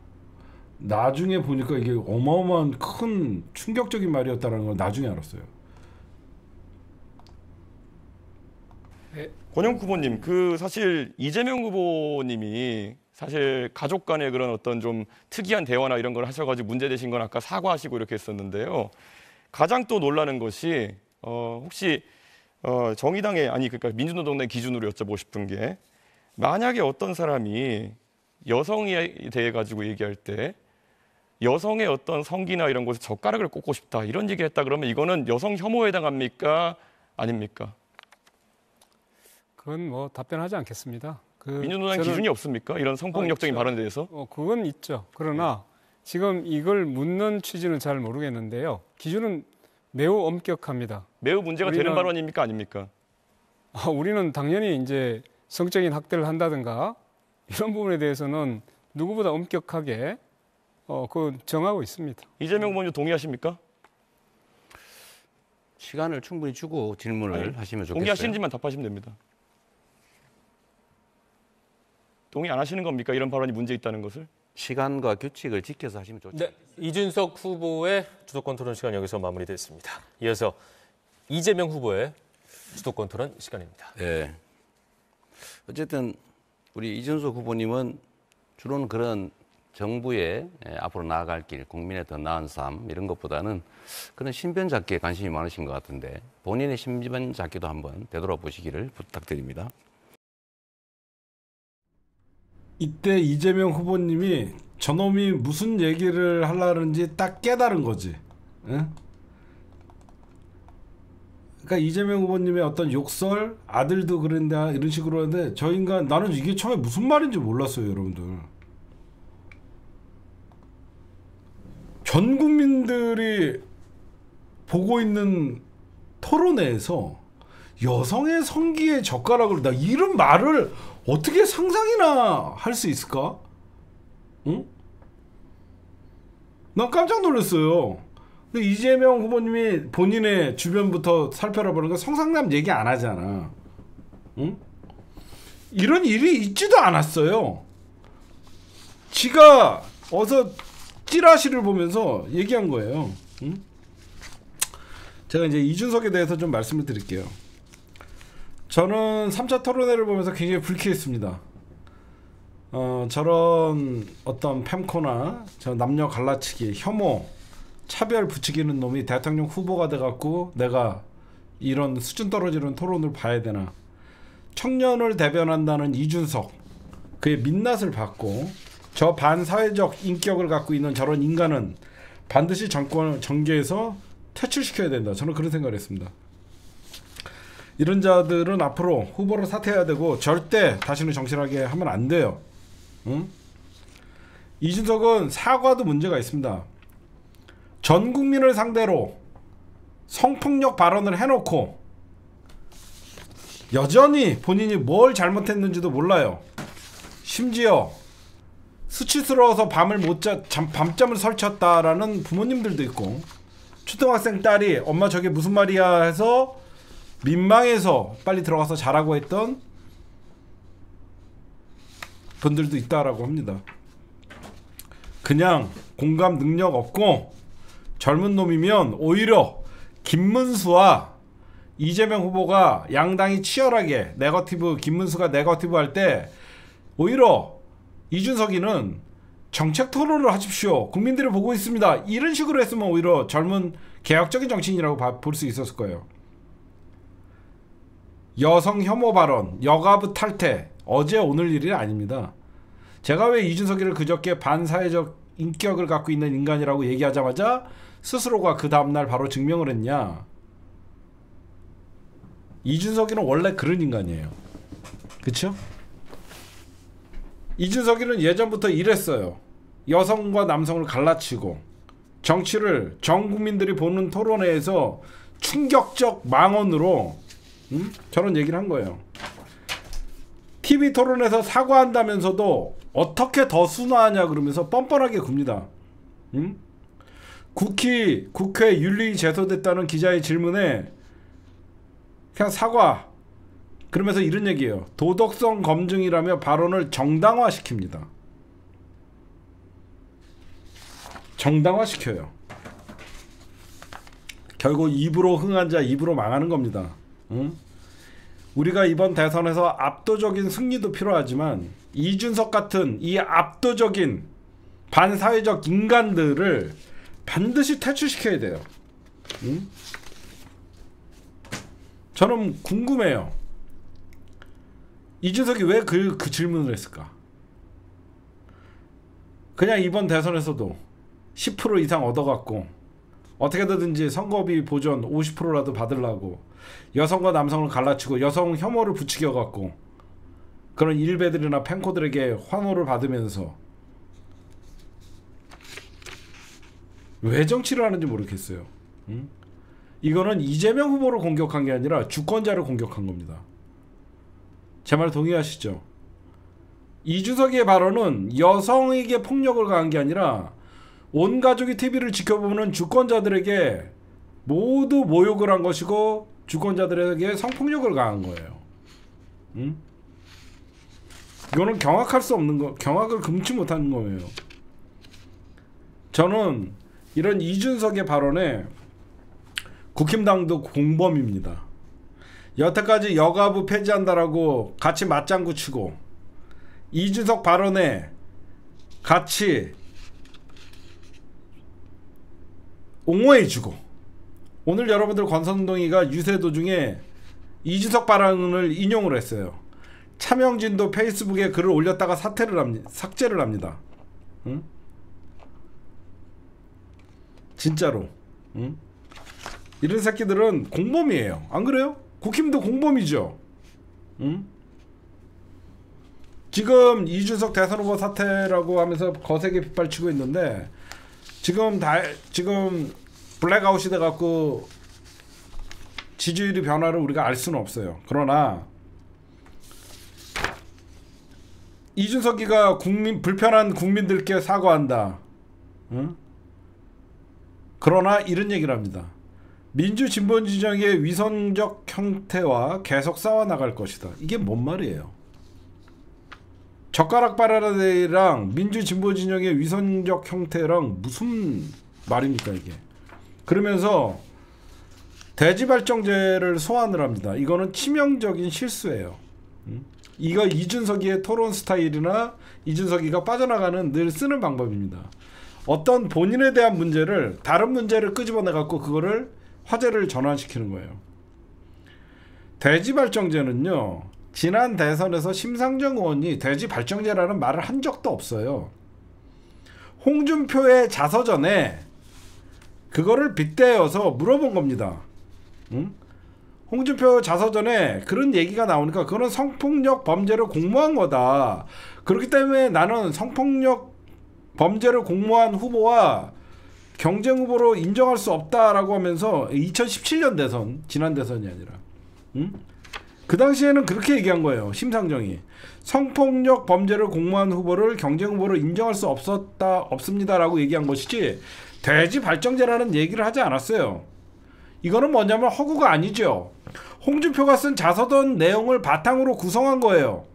나중에 보니까 이게 어마어마한 큰 충격적인 말이었다는 걸 나중에 알았어요. 네. 권영국 후보님, 사실 이재명 후보님이 사실 가족 간의 그런 어떤 좀 특이한 대화나 이런 걸 하셔가지고 문제되신 건 아까 사과하시고 이렇게 했었는데요. 가장 또 놀라는 것이 혹시 정의당의 그러니까 민주노동당 기준으로 여쭤보고 싶은 게 만약에 어떤 사람이 여성에 대해 가지고 얘기할 때 여성의 어떤 성기나 이런 곳에 젓가락을 꽂고 싶다 이런 얘기를 했다 그러면 이거는 여성 혐오에 해당합니까? 아닙니까? 그건 뭐 답변하지 않겠습니다. 민주노당 기준이 없습니까? 이런 성폭력적인 발언에 대해서? 그건 있죠. 그러나 지금 이걸 묻는 취지는 잘 모르겠는데요. 기준은 매우 엄격합니다. 매우 문제가 되는 발언입니까? 아닙니까? 우리는 당연히 이제 성적인 학대를 한다든가 이런 부분에 대해서는 누구보다 엄격하게 정하고 있습니다. 이재명 후보님 동의하십니까? 시간을 충분히 주고 질문을 하시면 좋겠어요. 동의하시는지만 답하시면 됩니다. 동의 안 하시는 겁니까? 이런 발언이 문제 있다는 것을? 시간과 규칙을 지켜서 하시면 좋죠. 네, 이준석 후보의 주도권 토론 시간 여기서 마무리됐습니다. 이어서 이재명 후보의 주도권 토론 시간입니다. 네. 어쨌든 우리 이준석 후보님은 주로는 그런 정부의 앞으로 나아갈 길, 국민의 더 나은 삶 이런 것보다는 그런 신변 잡기에 관심이 많으신 것 같은데 본인의 신변 잡기도 한번 되돌아보시기를 부탁드립니다. 이때 이재명 후보님이 저놈이 무슨 얘기를 하려는지 딱 깨달은 거지. 응? 그러니까 이재명 후보님의 어떤 욕설, 아들도 그런다 이런 식으로 하는데 저 인간 나는 이게 처음에 무슨 말인지 몰랐어요, 여러분들. 전 국민들이 보고 있는 토론회에서 여성의 성기에 젓가락을 나 이런 말을 어떻게 상상이나 할 수 있을까? 응? 난 깜짝 놀랐어요. 근데 이재명 후보님이 본인의 주변부터 살펴보니까 성상남 얘기 안 하잖아. 응? 이런 일이 있지도 않았어요. 지가 어서 찌라시를 보면서 얘기한 거예요. 응? 제가 이제 이준석에 대해서 좀 말씀을 드릴게요. 저는 3차 토론회를 보면서 굉장히 불쾌했습니다. 저런 어떤 팸코나 저 남녀 갈라치기, 혐오, 차별 부추기는 놈이 대통령 후보가 돼갖고 내가 이런 수준 떨어지는 토론을 봐야 되나. 청년을 대변한다는 이준석, 그의 민낯을 받고 저 반사회적 인격을 갖고 있는 저런 인간은 반드시 정계에서 퇴출시켜야 된다. 저는 그런 생각을 했습니다. 이런 자들은 앞으로 후보를 사퇴해야 되고 절대 다시는 정신하게 하면 안 돼요. 응? 이준석은 사과도 문제가 있습니다. 전 국민을 상대로 성폭력 발언을 해놓고 여전히 본인이 뭘 잘못했는지도 몰라요. 심지어 수치스러워서 밤을 밤잠을 설쳤다라는 부모님들도 있고 초등학생 딸이 엄마 저게 무슨 말이야 해서 민망해서 빨리 들어가서 자라고 했던 분들도 있다라고 합니다. 그냥 공감 능력 없고 젊은 놈이면 오히려 김문수와 이재명 후보가 양당이 치열하게 네거티브, 김문수가 네거티브 할 때 오히려 이준석이는 정책 토론을 하십시오. 국민들이 보고 있습니다. 이런 식으로 했으면 오히려 젊은 개혁적인 정치인이라고 볼 수 있었을 거예요. 여성 혐오 발언, 여가부 탈퇴, 어제 오늘 일이 아닙니다. 제가 왜 이준석이를 그저께 반사회적 인격을 갖고 있는 인간이라고 얘기하자마자 스스로가 그 다음날 바로 증명을 했냐. 이준석이는 원래 그런 인간이에요. 그쵸? 이준석이는 예전부터 이랬어요. 여성과 남성을 갈라치고 정치를 전 국민들이 보는 토론회에서 충격적 망언으로 저런 얘기를 한 거예요. TV 토론에서 사과한다면서도 어떻게 더 순화하냐 그러면서 뻔뻔하게 굽니다. 국회 윤리 제소됐다는 기자의 질문에 그냥 사과 그러면서 이런 얘기예요. 도덕성 검증이라며 발언을 정당화시킵니다. 정당화시켜요. 결국 입으로 흥한 자 입으로 망하는 겁니다. 응? 우리가 이번 대선에서 압도적인 승리도 필요하지만 이준석 같은 이 압도적인 반사회적 인간들을 반드시 퇴출시켜야 돼요. 응? 저는 궁금해요. 이준석이 왜 그 질문을 했을까? 그냥 이번 대선에서도 10% 이상 얻어갖고 어떻게든지 선거비 보전 50%라도 받으려고 여성과 남성을 갈라치고 여성 혐오를 부추겨갖고 그런 일베들이나 팬코들에게 환호를 받으면서 왜 정치를 하는지 모르겠어요. 응? 이거는 이재명 후보를 공격한 게 아니라 주권자를 공격한 겁니다. 제 말 동의하시죠? 이준석의 발언은 여성에게 폭력을 가한 게 아니라 온 가족이 TV를 지켜보는 주권자들에게 모두 모욕을 한 것이고 주권자들에게 성폭력을 가한 거예요. 응? 이거는 경악할 수 없는 거, 경악을 금치 못하는 거예요. 저는 이런 이준석의 발언에 국힘당도 공범입니다. 여태까지 여가부 폐지한다라고 같이 맞장구 치고 이준석 발언에 같이 옹호해주고 오늘 여러분들 권선동이가 유세 도중에 이준석 발언을 인용을 했어요. 차명진도 페이스북에 글을 올렸다가 삭제를 합니다. 응? 진짜로. 응? 이런 새끼들은 공범이에요. 안 그래요? 국힘도 공범이죠. 응? 지금 이준석 대선 후보 사퇴라고 하면서 거세게 빗발치고 있는데 지금 블랙아웃이 돼갖고 지지율이 변화를 우리가 알 수는 없어요. 그러나 이준석이가 불편한 국민들께 사과한다. 응? 그러나 이런 얘기를 합니다. 민주 진보 진영의 위선적 형태와 계속 싸워 나갈 것이다. 이게 뭔 말이에요? 젓가락 바라대랑 민주 진보 진영의 위선적 형태랑 무슨 말입니까 이게? 그러면서 대지발정제를 소환을 합니다. 이거는 치명적인 실수예요. 이거 이준석이의 토론 스타일이나 이준석이가 빠져나가는 늘 쓰는 방법입니다. 어떤 본인에 대한 문제를 다른 문제를 끄집어내 갖고 그거를 화제를 전환시키는 거예요. 대지발정제는요, 지난 대선에서 심상정 의원이 대지발정제라는 말을 한 적도 없어요. 홍준표의 자서전에 그거를 빗대어서 물어본 겁니다. 응? 홍준표 자서전에 그런 얘기가 나오니까 그거는 성폭력 범죄를 공모한 거다. 그렇기 때문에 나는 성폭력 범죄를 공모한 후보와 경쟁 후보로 인정할 수 없다라고 하면서 2017년 대선, 지난 대선이 아니라 응? 그 당시에는 그렇게 얘기한 거예요. 심상정이 성폭력 범죄를 공모한 후보를 경쟁 후보로 인정할 수 없습니다라고 얘기한 것이지 대지발정제라는 얘기를 하지 않았어요. 이거는 뭐냐면 허구가 아니죠. 홍준표가 쓴 자서전 내용을 바탕으로 구성한 거예요.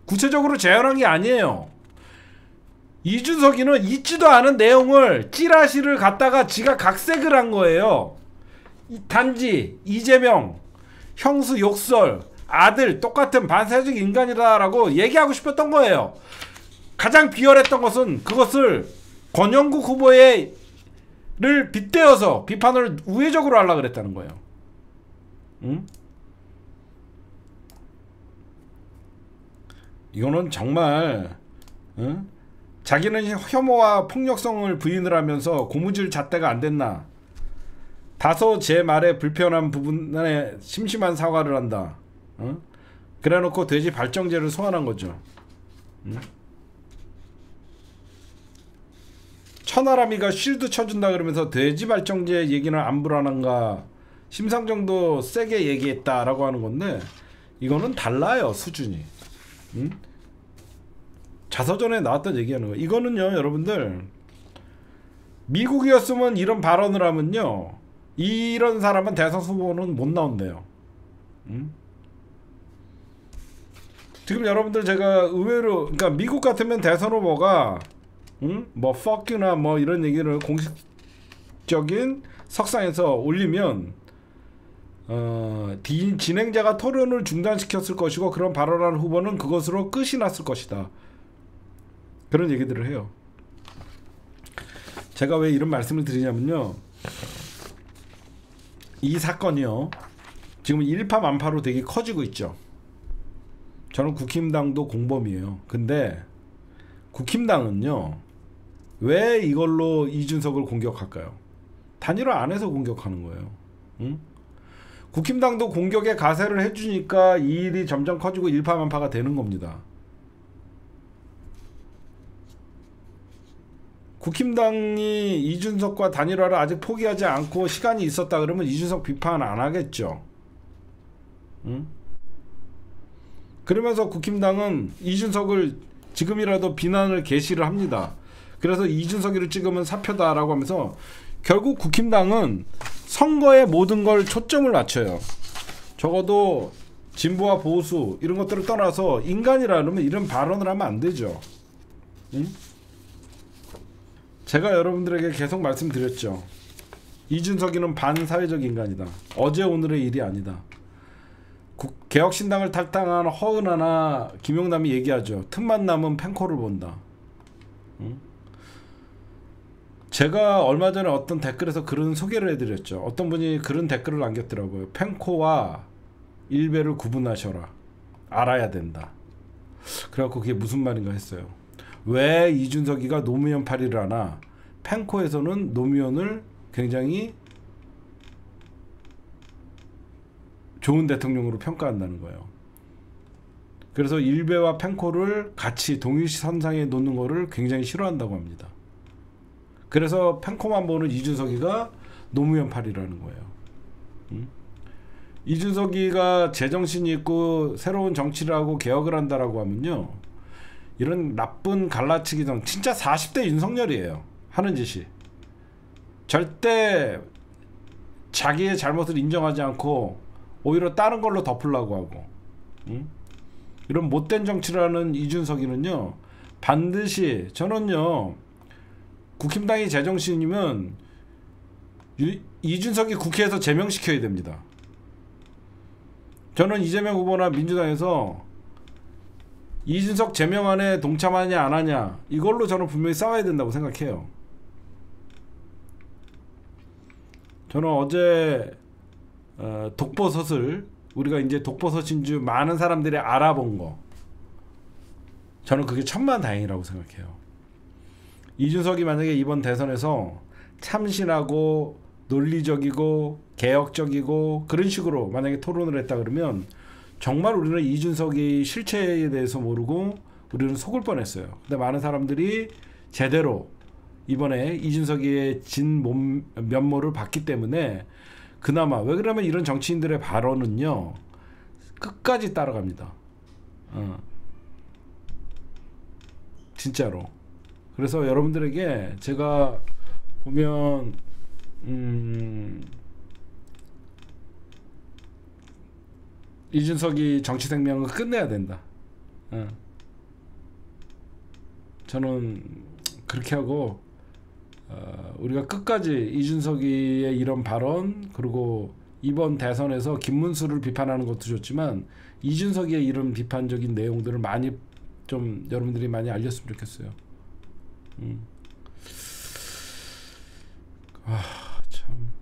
구체적으로 재현한 게 아니에요. 이준석이는 있지도 않은 내용을 찌라시를 갖다가 지가 각색을 한 거예요. 단지 이재명 형수 욕설 아들 똑같은 반사회적 인간이다라고 얘기하고 싶었던 거예요. 가장 비열했던 것은 그것을 권영국 후보를 빗대어서 비판을 우회적으로 하려고 그랬다는 거예요. 응? 이거는 정말 응? 자기는 혐오와 폭력성을 부인을 하면서 고무줄 잣대가 안 됐나, 다소 제 말에 불편한 부분에 심심한 사과를 한다. 응? 그래놓고 돼지 발정제를 소환한 거죠. 응? 천하람이가 쉴드 쳐준다 그러면서 돼지 발정제 얘기는 안 불안한가, 심상정도 세게 얘기했다라고 하는 건데 이거는 달라요, 수준이. 응? 자서전에 나왔던 얘기하는 거. 이거는요, 여러분들, 미국이었으면 이런 발언을 하면요, 이런 사람은 대선 후보는 못 나온대요. 응? 지금 여러분들 제가 의외로, 그러니까 미국 같으면 대선 후보가 응? 뭐 fuck you나 뭐 이런 얘기를 공식적인 석상에서 올리면 진행자가 토론을 중단시켰을 것이고 그런 발언한 후보는 그것으로 끝이 났을 것이다. 그런 얘기들을 해요. 제가 왜 이런 말씀을 드리냐면요. 이 사건이요. 지금 일파만파로 되게 커지고 있죠. 저는 국힘당도 공범이에요. 근데 국힘당은요. 왜 이걸로 이준석을 공격할까요? 단일화 안에서 공격하는 거예요. 응? 국힘당도 공격에 가세를 해주니까 이 일이 점점 커지고 일파만파가 되는 겁니다. 국힘당이 이준석과 단일화를 아직 포기하지 않고 시간이 있었다 그러면 이준석 비판 안 하겠죠. 응? 그러면서 국힘당은 이준석을 지금이라도 비난을 개시를 합니다. 그래서 이준석이를 찍으면 사표다라고 하면서 결국 국힘당은 선거에 모든 걸 초점을 맞춰요. 적어도 진보와 보수 이런 것들을 떠나서 인간이라면 이런 발언을 하면 안 되죠. 응? 제가 여러분들에게 계속 말씀드렸죠. 이준석이는 반사회적 인간이다. 어제 오늘의 일이 아니다. 개혁신당을 탈당한 허은하나 김용남이 얘기하죠. 틈만 나면 펜코를 본다. 응? 제가 얼마 전에 어떤 댓글에서 그런 소개를 해드렸죠. 어떤 분이 그런 댓글을 남겼더라고요. 펜코와 일베를 구분하셔라. 알아야 된다. 그래갖고 그게 무슨 말인가 했어요. 왜 이준석이가 노무현 파리를 하나? 펜코에서는 노무현을 굉장히 좋은 대통령으로 평가한다는 거예요. 그래서 일베와 펜코를 같이 동일선상에 놓는 거를 굉장히 싫어한다고 합니다. 그래서 펜코만 보는 이준석이가 노무현 파리라는 거예요. 이준석이가 제정신이 있고 새로운 정치를 하고 개혁을 한다라고 하면요. 이런 나쁜 갈라치기 정 진짜 40대 윤석열이에요. 하는 짓이. 절대 자기의 잘못을 인정하지 않고 오히려 다른 걸로 덮으려고 하고. 이런 못된 정치를 하는 이준석이는요. 반드시 저는요. 국힘당이 제정신이면 이준석이 국회에서 제명시켜야 됩니다. 저는 이재명 후보나 민주당에서 이준석 제명안에 동참하냐 안 하냐 이걸로 저는 분명히 싸워야 된다고 생각해요. 저는 어제 독버섯을 우리가 이제 독버섯인 줄 많은 사람들이 알아본 거 저는 그게 천만다행이라고 생각해요. 이준석이 만약에 이번 대선에서 참신하고 논리적이고 개혁적이고 그런 식으로 만약에 토론을 했다 그러면 정말 우리는 이준석이 실체에 대해서 모르고 우리는 속을 뻔했어요. 근데 많은 사람들이 제대로 이번에 이준석이의 면모를 봤기 때문에 그나마 왜 그러면 이런 정치인들의 발언은요 끝까지 따라갑니다. 진짜로. 그래서 여러분들에게 제가 보면 이준석이 정치 생명을 끝내야 된다. 저는 그렇게 하고 우리가 끝까지 이준석이의 이런 발언 그리고 이번 대선에서 김문수를 비판하는 것도 좋지만 이준석이의 이런 비판적인 내용들을 많이 좀 여러분들이 많이 알렸으면 좋겠어요. 참.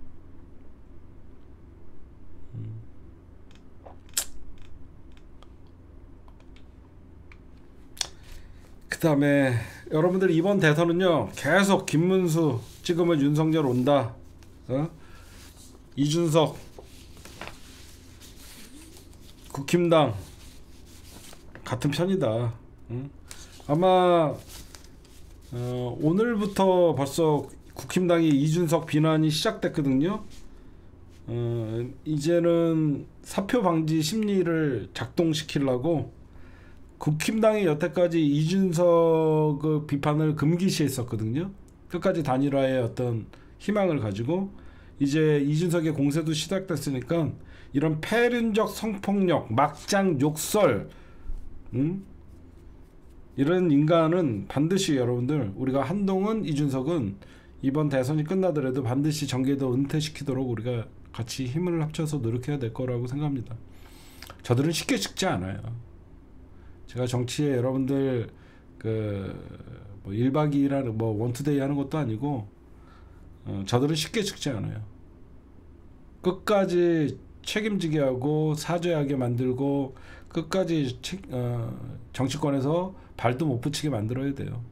그 다음에 여러분들 이번 대선은요 계속 김문수 찍으면 윤석열 온다. 이준석 국힘당 같은 편이다. 아마 오늘부터 벌써 국힘당이 이준석 비난이 시작됐거든요. 이제는 사표 방지 심리를 작동시키려고 국힘당이 여태까지 이준석 비판을 금기시했었거든요. 끝까지 단일화의 어떤 희망을 가지고 이제 이준석의 공세도 시작됐으니까 이런 패륜적 성폭력, 막장 욕설 이런 인간은 반드시 여러분들 우리가 한동훈, 이준석은 이번 대선이 끝나더라도 반드시 정계도 은퇴시키도록 우리가 같이 힘을 합쳐서 노력해야 될 거라고 생각합니다. 저들은 쉽게 죽지 않아요. 제가 정치에 여러분들 뭐 1박 2일 뭐 원투데이 하는 것도 아니고 저들은 쉽게 죽지 않아요. 끝까지 책임지게 하고 사죄하게 만들고 끝까지 정치권에서 발도 못 붙이게 만들어야 돼요.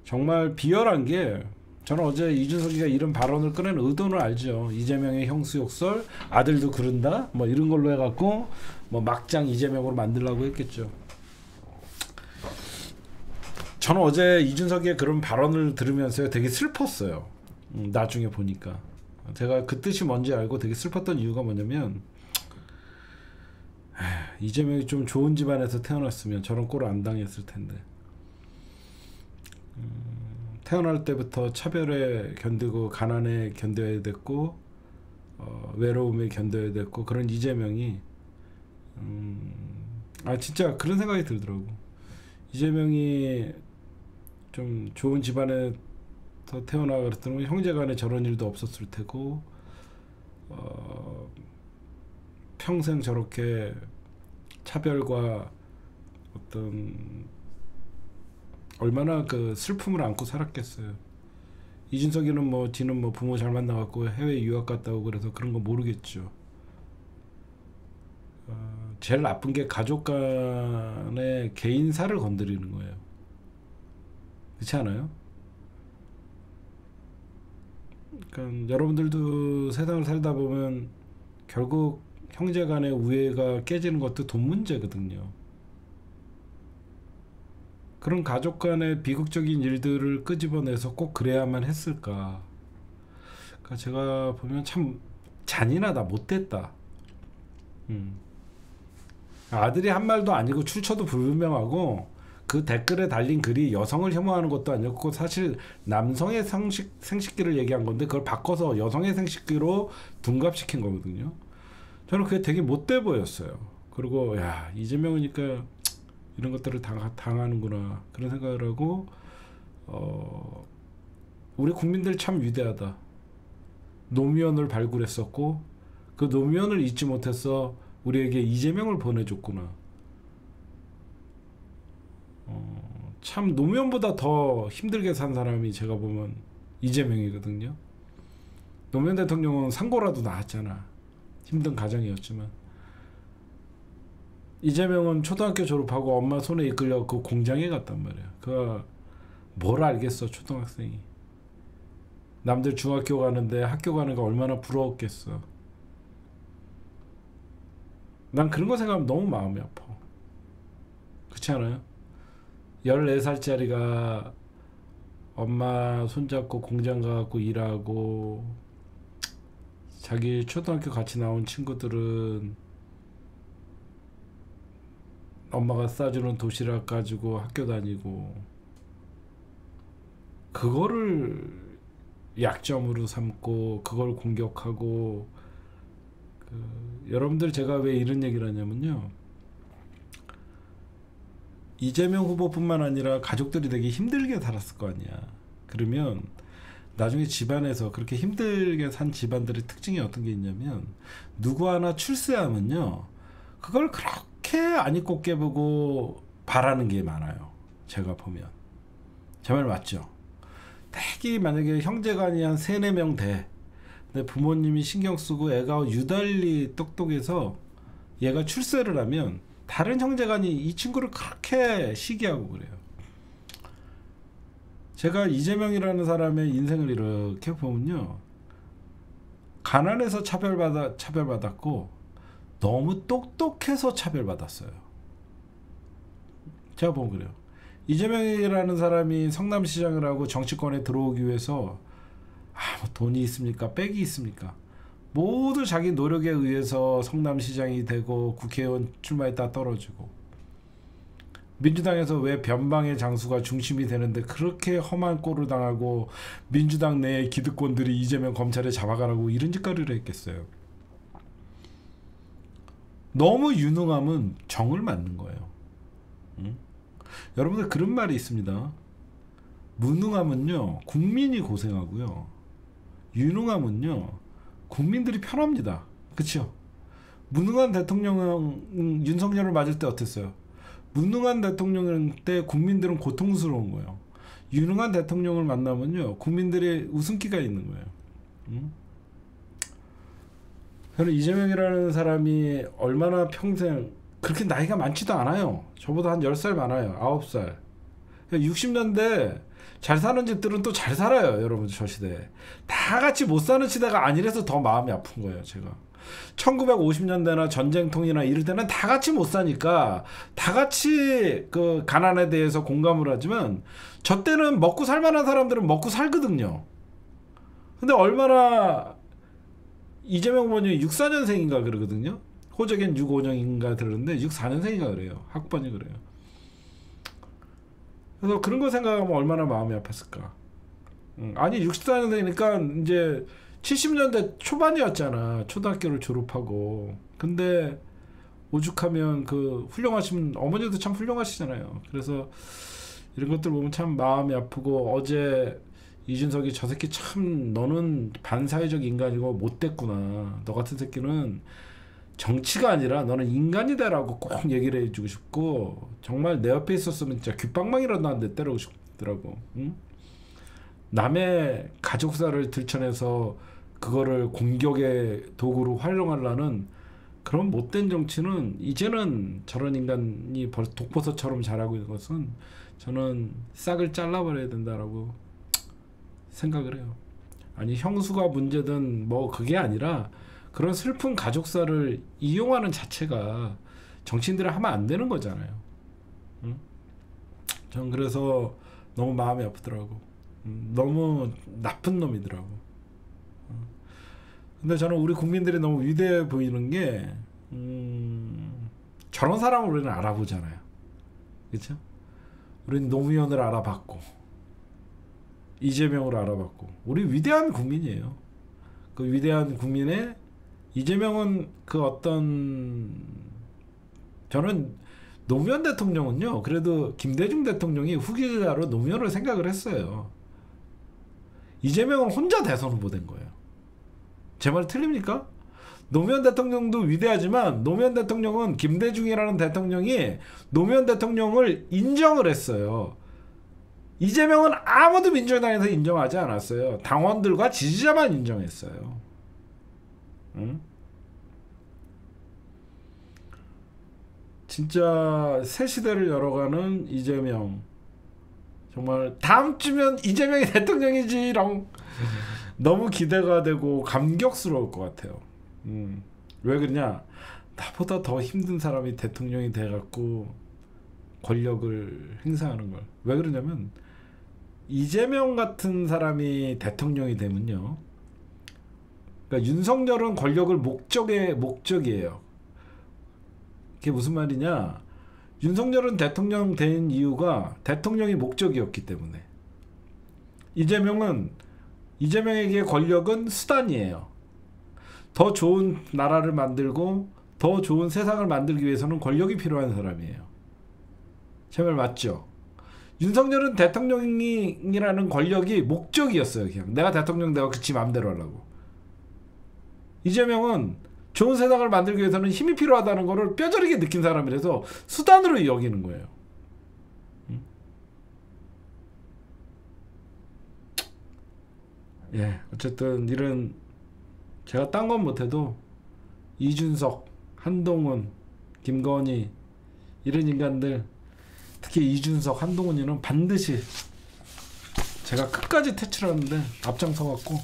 정말 비열한 게 저는 어제 이준석이가 이런 발언을 꺼낸 의도는 알죠. 이재명의 형수욕설, 아들도 그런다, 뭐 이런 걸로 해갖고 뭐 막장 이재명으로 만들려고 했겠죠. 저는 어제 이준석의 그런 발언을 들으면서 되게 슬펐어요. 나중에 보니까 제가 그 뜻이 뭔지 알고 되게 슬펐던 이유가 뭐냐면 이재명이 좀 좋은 집안에서 태어났으면 저런 꼴을 안 당했을 텐데. 태어날 때부터 차별에 견디고 가난에 견뎌야 됐고 외로움에 견뎌야 됐고 그런 이재명이 진짜 그런 생각이 들더라고. 이재명이 좀 좋은 집안에 더 태어나 그랬더니 형제간에 저런 일도 없었을 테고 평생 저렇게 차별과 어떤 얼마나 그 슬픔을 안고 살았겠어요. 이준석이는 뭐 지는 뭐 부모 잘 만나갖고 해외 유학 갔다 오고 그래서 그런 거 모르겠죠. 제일 나쁜 게 가족 간의 개인사를 건드리는 거예요. 그렇지 않아요? 그러니까 여러분들도 세상을 살다 보면 결국 형제 간의 우애가 깨지는 것도 돈 문제거든요. 그런 가족 간의 비극적인 일들을 끄집어내서 꼭 그래야만 했을까. 그러니까 제가 보면 참 잔인하다, 못됐다. 아들이 한 말도 아니고 출처도 불분명하고 그 댓글에 달린 글이 여성을 혐오하는 것도 아니었고 사실 남성의 생식기를 얘기한 건데 그걸 바꿔서 여성의 생식기로 둔갑시킨 거거든요. 저는 그게 되게 못돼 보였어요. 그리고 야, 이재명이니까 이런 것들을 당하는구나 그런 생각을 하고 우리 국민들 참 위대하다. 노무현을 발굴했었고 그 노무현을 잊지 못해서 우리에게 이재명을 보내줬구나. 참 노무현보다 더 힘들게 산 사람이 제가 보면 이재명이거든요. 노무현 대통령은 상고라도 나왔잖아. 힘든 가정이었지만 이재명은 초등학교 졸업하고 엄마 손에 이끌려 그 공장에 갔단 말이야. 그 뭘 알겠어 초등학생이. 남들 중학교 가는데 학교 가는 거 얼마나 부러웠겠어. 난 그런 거 생각하면 너무 마음이 아파. 그렇지 않아요? 14살짜리가 엄마 손잡고 공장 가고 일하고 자기 초등학교 같이 나온 친구들은 엄마가 싸주는 도시락 가지고 학교 다니고 그거를 약점으로 삼고 그걸 공격하고 여러분들 제가 왜 이런 얘기를 하냐면요. 이재명 후보뿐만 아니라 가족들이 되게 힘들게 살았을 거 아니야. 그러면 나중에 집안에서 그렇게 힘들게 산 집안들의 특징이 어떤 게 있냐면 누구 하나 출세하면요. 그걸 그렇게 안 입고 깨보고 바라는 게 많아요. 제가 보면. 제 말 맞죠? 되게 만약에 형제간이 한 3-4명 돼. 근데 부모님이 신경 쓰고 애가 유달리 똑똑해서 얘가 출세를 하면 다른 형제간이 이 친구를 그렇게 시기하고 그래요. 제가 이재명이라는 사람의 인생을 이렇게 보면요. 가난해서 차별받았고 너무 똑똑해서 차별받았어요. 제가 보면 그래요. 이재명이라는 사람이 성남시장을 하고 정치권에 들어오기 위해서 뭐 돈이 있습니까? 빽이 있습니까? 모두 자기 노력에 의해서 성남시장이 되고 국회의원 출마했다 떨어지고 민주당에서 왜 변방의 장수가 중심이 되는데 그렇게 험한 꼴을 당하고 민주당 내의 기득권들이 이재명 검찰에 잡아가라고 이런 짓거리를 했겠어요. 너무 유능함은 정을 맞는 거예요. 응? 여러분들 그런 말이 있습니다. 무능함은요 국민이 고생하고요 유능함은요 국민들이 편합니다. 그렇죠? 무능한 대통령 윤석열을 맞을 때 어땠어요? 무능한 대통령 때 국민들은 고통스러운 거예요. 유능한 대통령을 만나면요 국민들의 웃음기가 있는 거예요. 저는 이재명이라는 사람이 얼마나 평생 그렇게 나이가 많지도 않아요. 저보다 한 10살 많아요. 9살. 60년대 잘 사는 집들은 또 잘 살아요. 여러분들 저 시대에. 다 같이 못 사는 시대가 아니라서 더 마음이 아픈 거예요. 제가. 1950년대나 전쟁통이나 이럴 때는 다 같이 못 사니까 다 같이 그 가난에 대해서 공감을 하지만 저 때는 먹고 살만한 사람들은 먹고 살거든요. 근데 얼마나 이재명 후보님이 64년생인가 그러거든요. 호적엔 65년인가 들었는데 64년생인가 그래요. 학번이 그래요. 그래서 그런 거 생각하면 얼마나 마음이 아팠을까. 아니 64년생이니까 이제 70년대 초반이었잖아. 초등학교를 졸업하고. 근데 오죽하면 그 훌륭하신 어머니도 참 훌륭하시잖아요. 그래서 이런 것들 보면 참 마음이 아프고 어제 이준석이 저 새끼 참 너는 반사회적 인간이고 못됐구나. 너 같은 새끼는 정치가 아니라 너는 인간이다라고 꼭 얘기를 해주고 싶고 정말 내 옆에 있었으면 진짜 귓방망이라도 한 대 때리고 싶더라고. 응? 남의 가족사를 들춰내서 그거를 공격의 도구로 활용하려는 그런 못된 정치는 이제는 저런 인간이 독버섯처럼 자라고 있는 것은 저는 싹을 잘라버려야 된다라고 생각을 해요. 아니 형수가 문제든 뭐 그게 아니라 그런 슬픈 가족사를 이용하는 자체가 정치인들이 하면 안 되는 거잖아요. 응? 전 그래서 너무 마음이 아프더라고. 너무 나쁜 놈이더라고. 근데 저는 우리 국민들이 너무 위대해 보이는 게 저런 사람을 우리는 알아보잖아요. 그렇죠? 우리는 노무현을 알아봤고 이재명을 알아봤고 우리 위대한 국민이에요. 그 위대한 국민의 이재명은 그 어떤 저는 노무현 대통령은요 그래도 김대중 대통령이 후계자로 노무현을 생각을 했어요. 이재명은 혼자 대선 후보 된 거예요. 제 말 틀립니까? 노무현 대통령도 위대하지만 노무현 대통령은 김대중이라는 대통령이 노무현 대통령을 인정을 했어요. 이재명은 아무도 민주당에서 인정하지 않았어요. 당원들과 지지자만 인정했어요. 응? 진짜 새 시대를 열어가는 이재명. 정말 다음 주면 이재명이 대통령이지롱. 너무 기대가 되고 감격스러울 것 같아요. 왜 그러냐? 나보다 더 힘든 사람이 대통령이 돼갖고 권력을 행사하는 걸. 왜 그러냐면 이재명 같은 사람이 대통령이 되면요. 그러니까 윤석열은 권력을 목적이에요. 그게 무슨 말이냐? 윤석열은 대통령 된 이유가 대통령이 목적이었기 때문에. 이재명에게 권력은 수단이에요. 더 좋은 나라를 만들고 더 좋은 세상을 만들기 위해서는 권력이 필요한 사람이에요. 제 말 맞죠? 윤석열은 대통령이라는 권력이 목적이었어요. 그냥 내가 대통령 되고 지 맘대로 하려고. 이재명은 좋은 세상을 만들기 위해서는 힘이 필요하다는 거를 뼈저리게 느낀 사람이라서 수단으로 여기는 거예요. 예, 어쨌든 이런 제가 딴 건 못해도 이준석, 한동훈, 김건희 이런 인간들 특히 이준석, 한동훈이는 반드시 제가 끝까지 퇴출하는데 앞장서갖고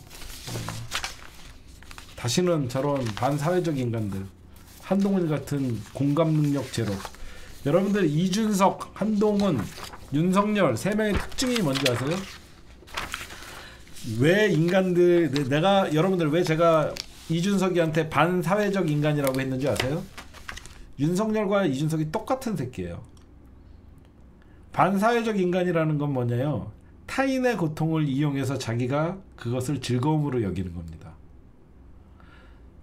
다시는 저런 반사회적 인간들 한동훈 같은 공감 능력 제로 여러분들 이준석, 한동훈, 윤석열 세 명의 특징이 뭔지 아세요? 왜 인간들 여러분들 왜 제가 이준석이한테 반사회적 인간이라고 했는지 아세요? 윤석열과 이준석이 똑같은 새끼예요. 반사회적 인간이라는 건 뭐냐요? 타인의 고통을 이용해서 자기가 그것을 즐거움으로 여기는 겁니다.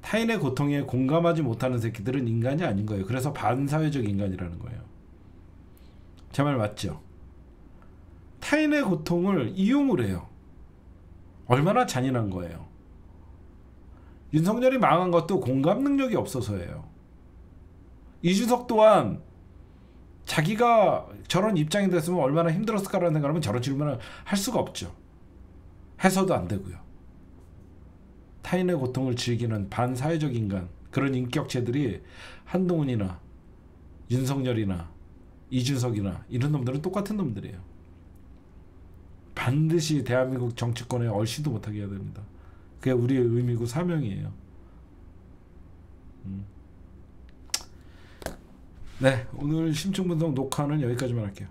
타인의 고통에 공감하지 못하는 새끼들은 인간이 아닌 거예요. 그래서 반사회적 인간이라는 거예요. 제 말 맞죠? 타인의 고통을 이용을 해요. 얼마나 잔인한 거예요. 윤석열이 망한 것도 공감 능력이 없어서예요. 이준석 또한 자기가 저런 입장이 됐으면 얼마나 힘들었을까라는 생각을 하면 저런 질문을 할 수가 없죠. 해서도 안 되고요. 타인의 고통을 즐기는 반사회적 인간, 그런 인격체들이 한동훈이나 윤석열이나 이준석이나 이런 놈들은 똑같은 놈들이에요. 반드시 대한민국 정치권에 얼씬도 못하게 해야 됩니다. 그게 우리의 의미고 사명이에요. 네, 오늘 심층분석 녹화는 여기까지만 할게요.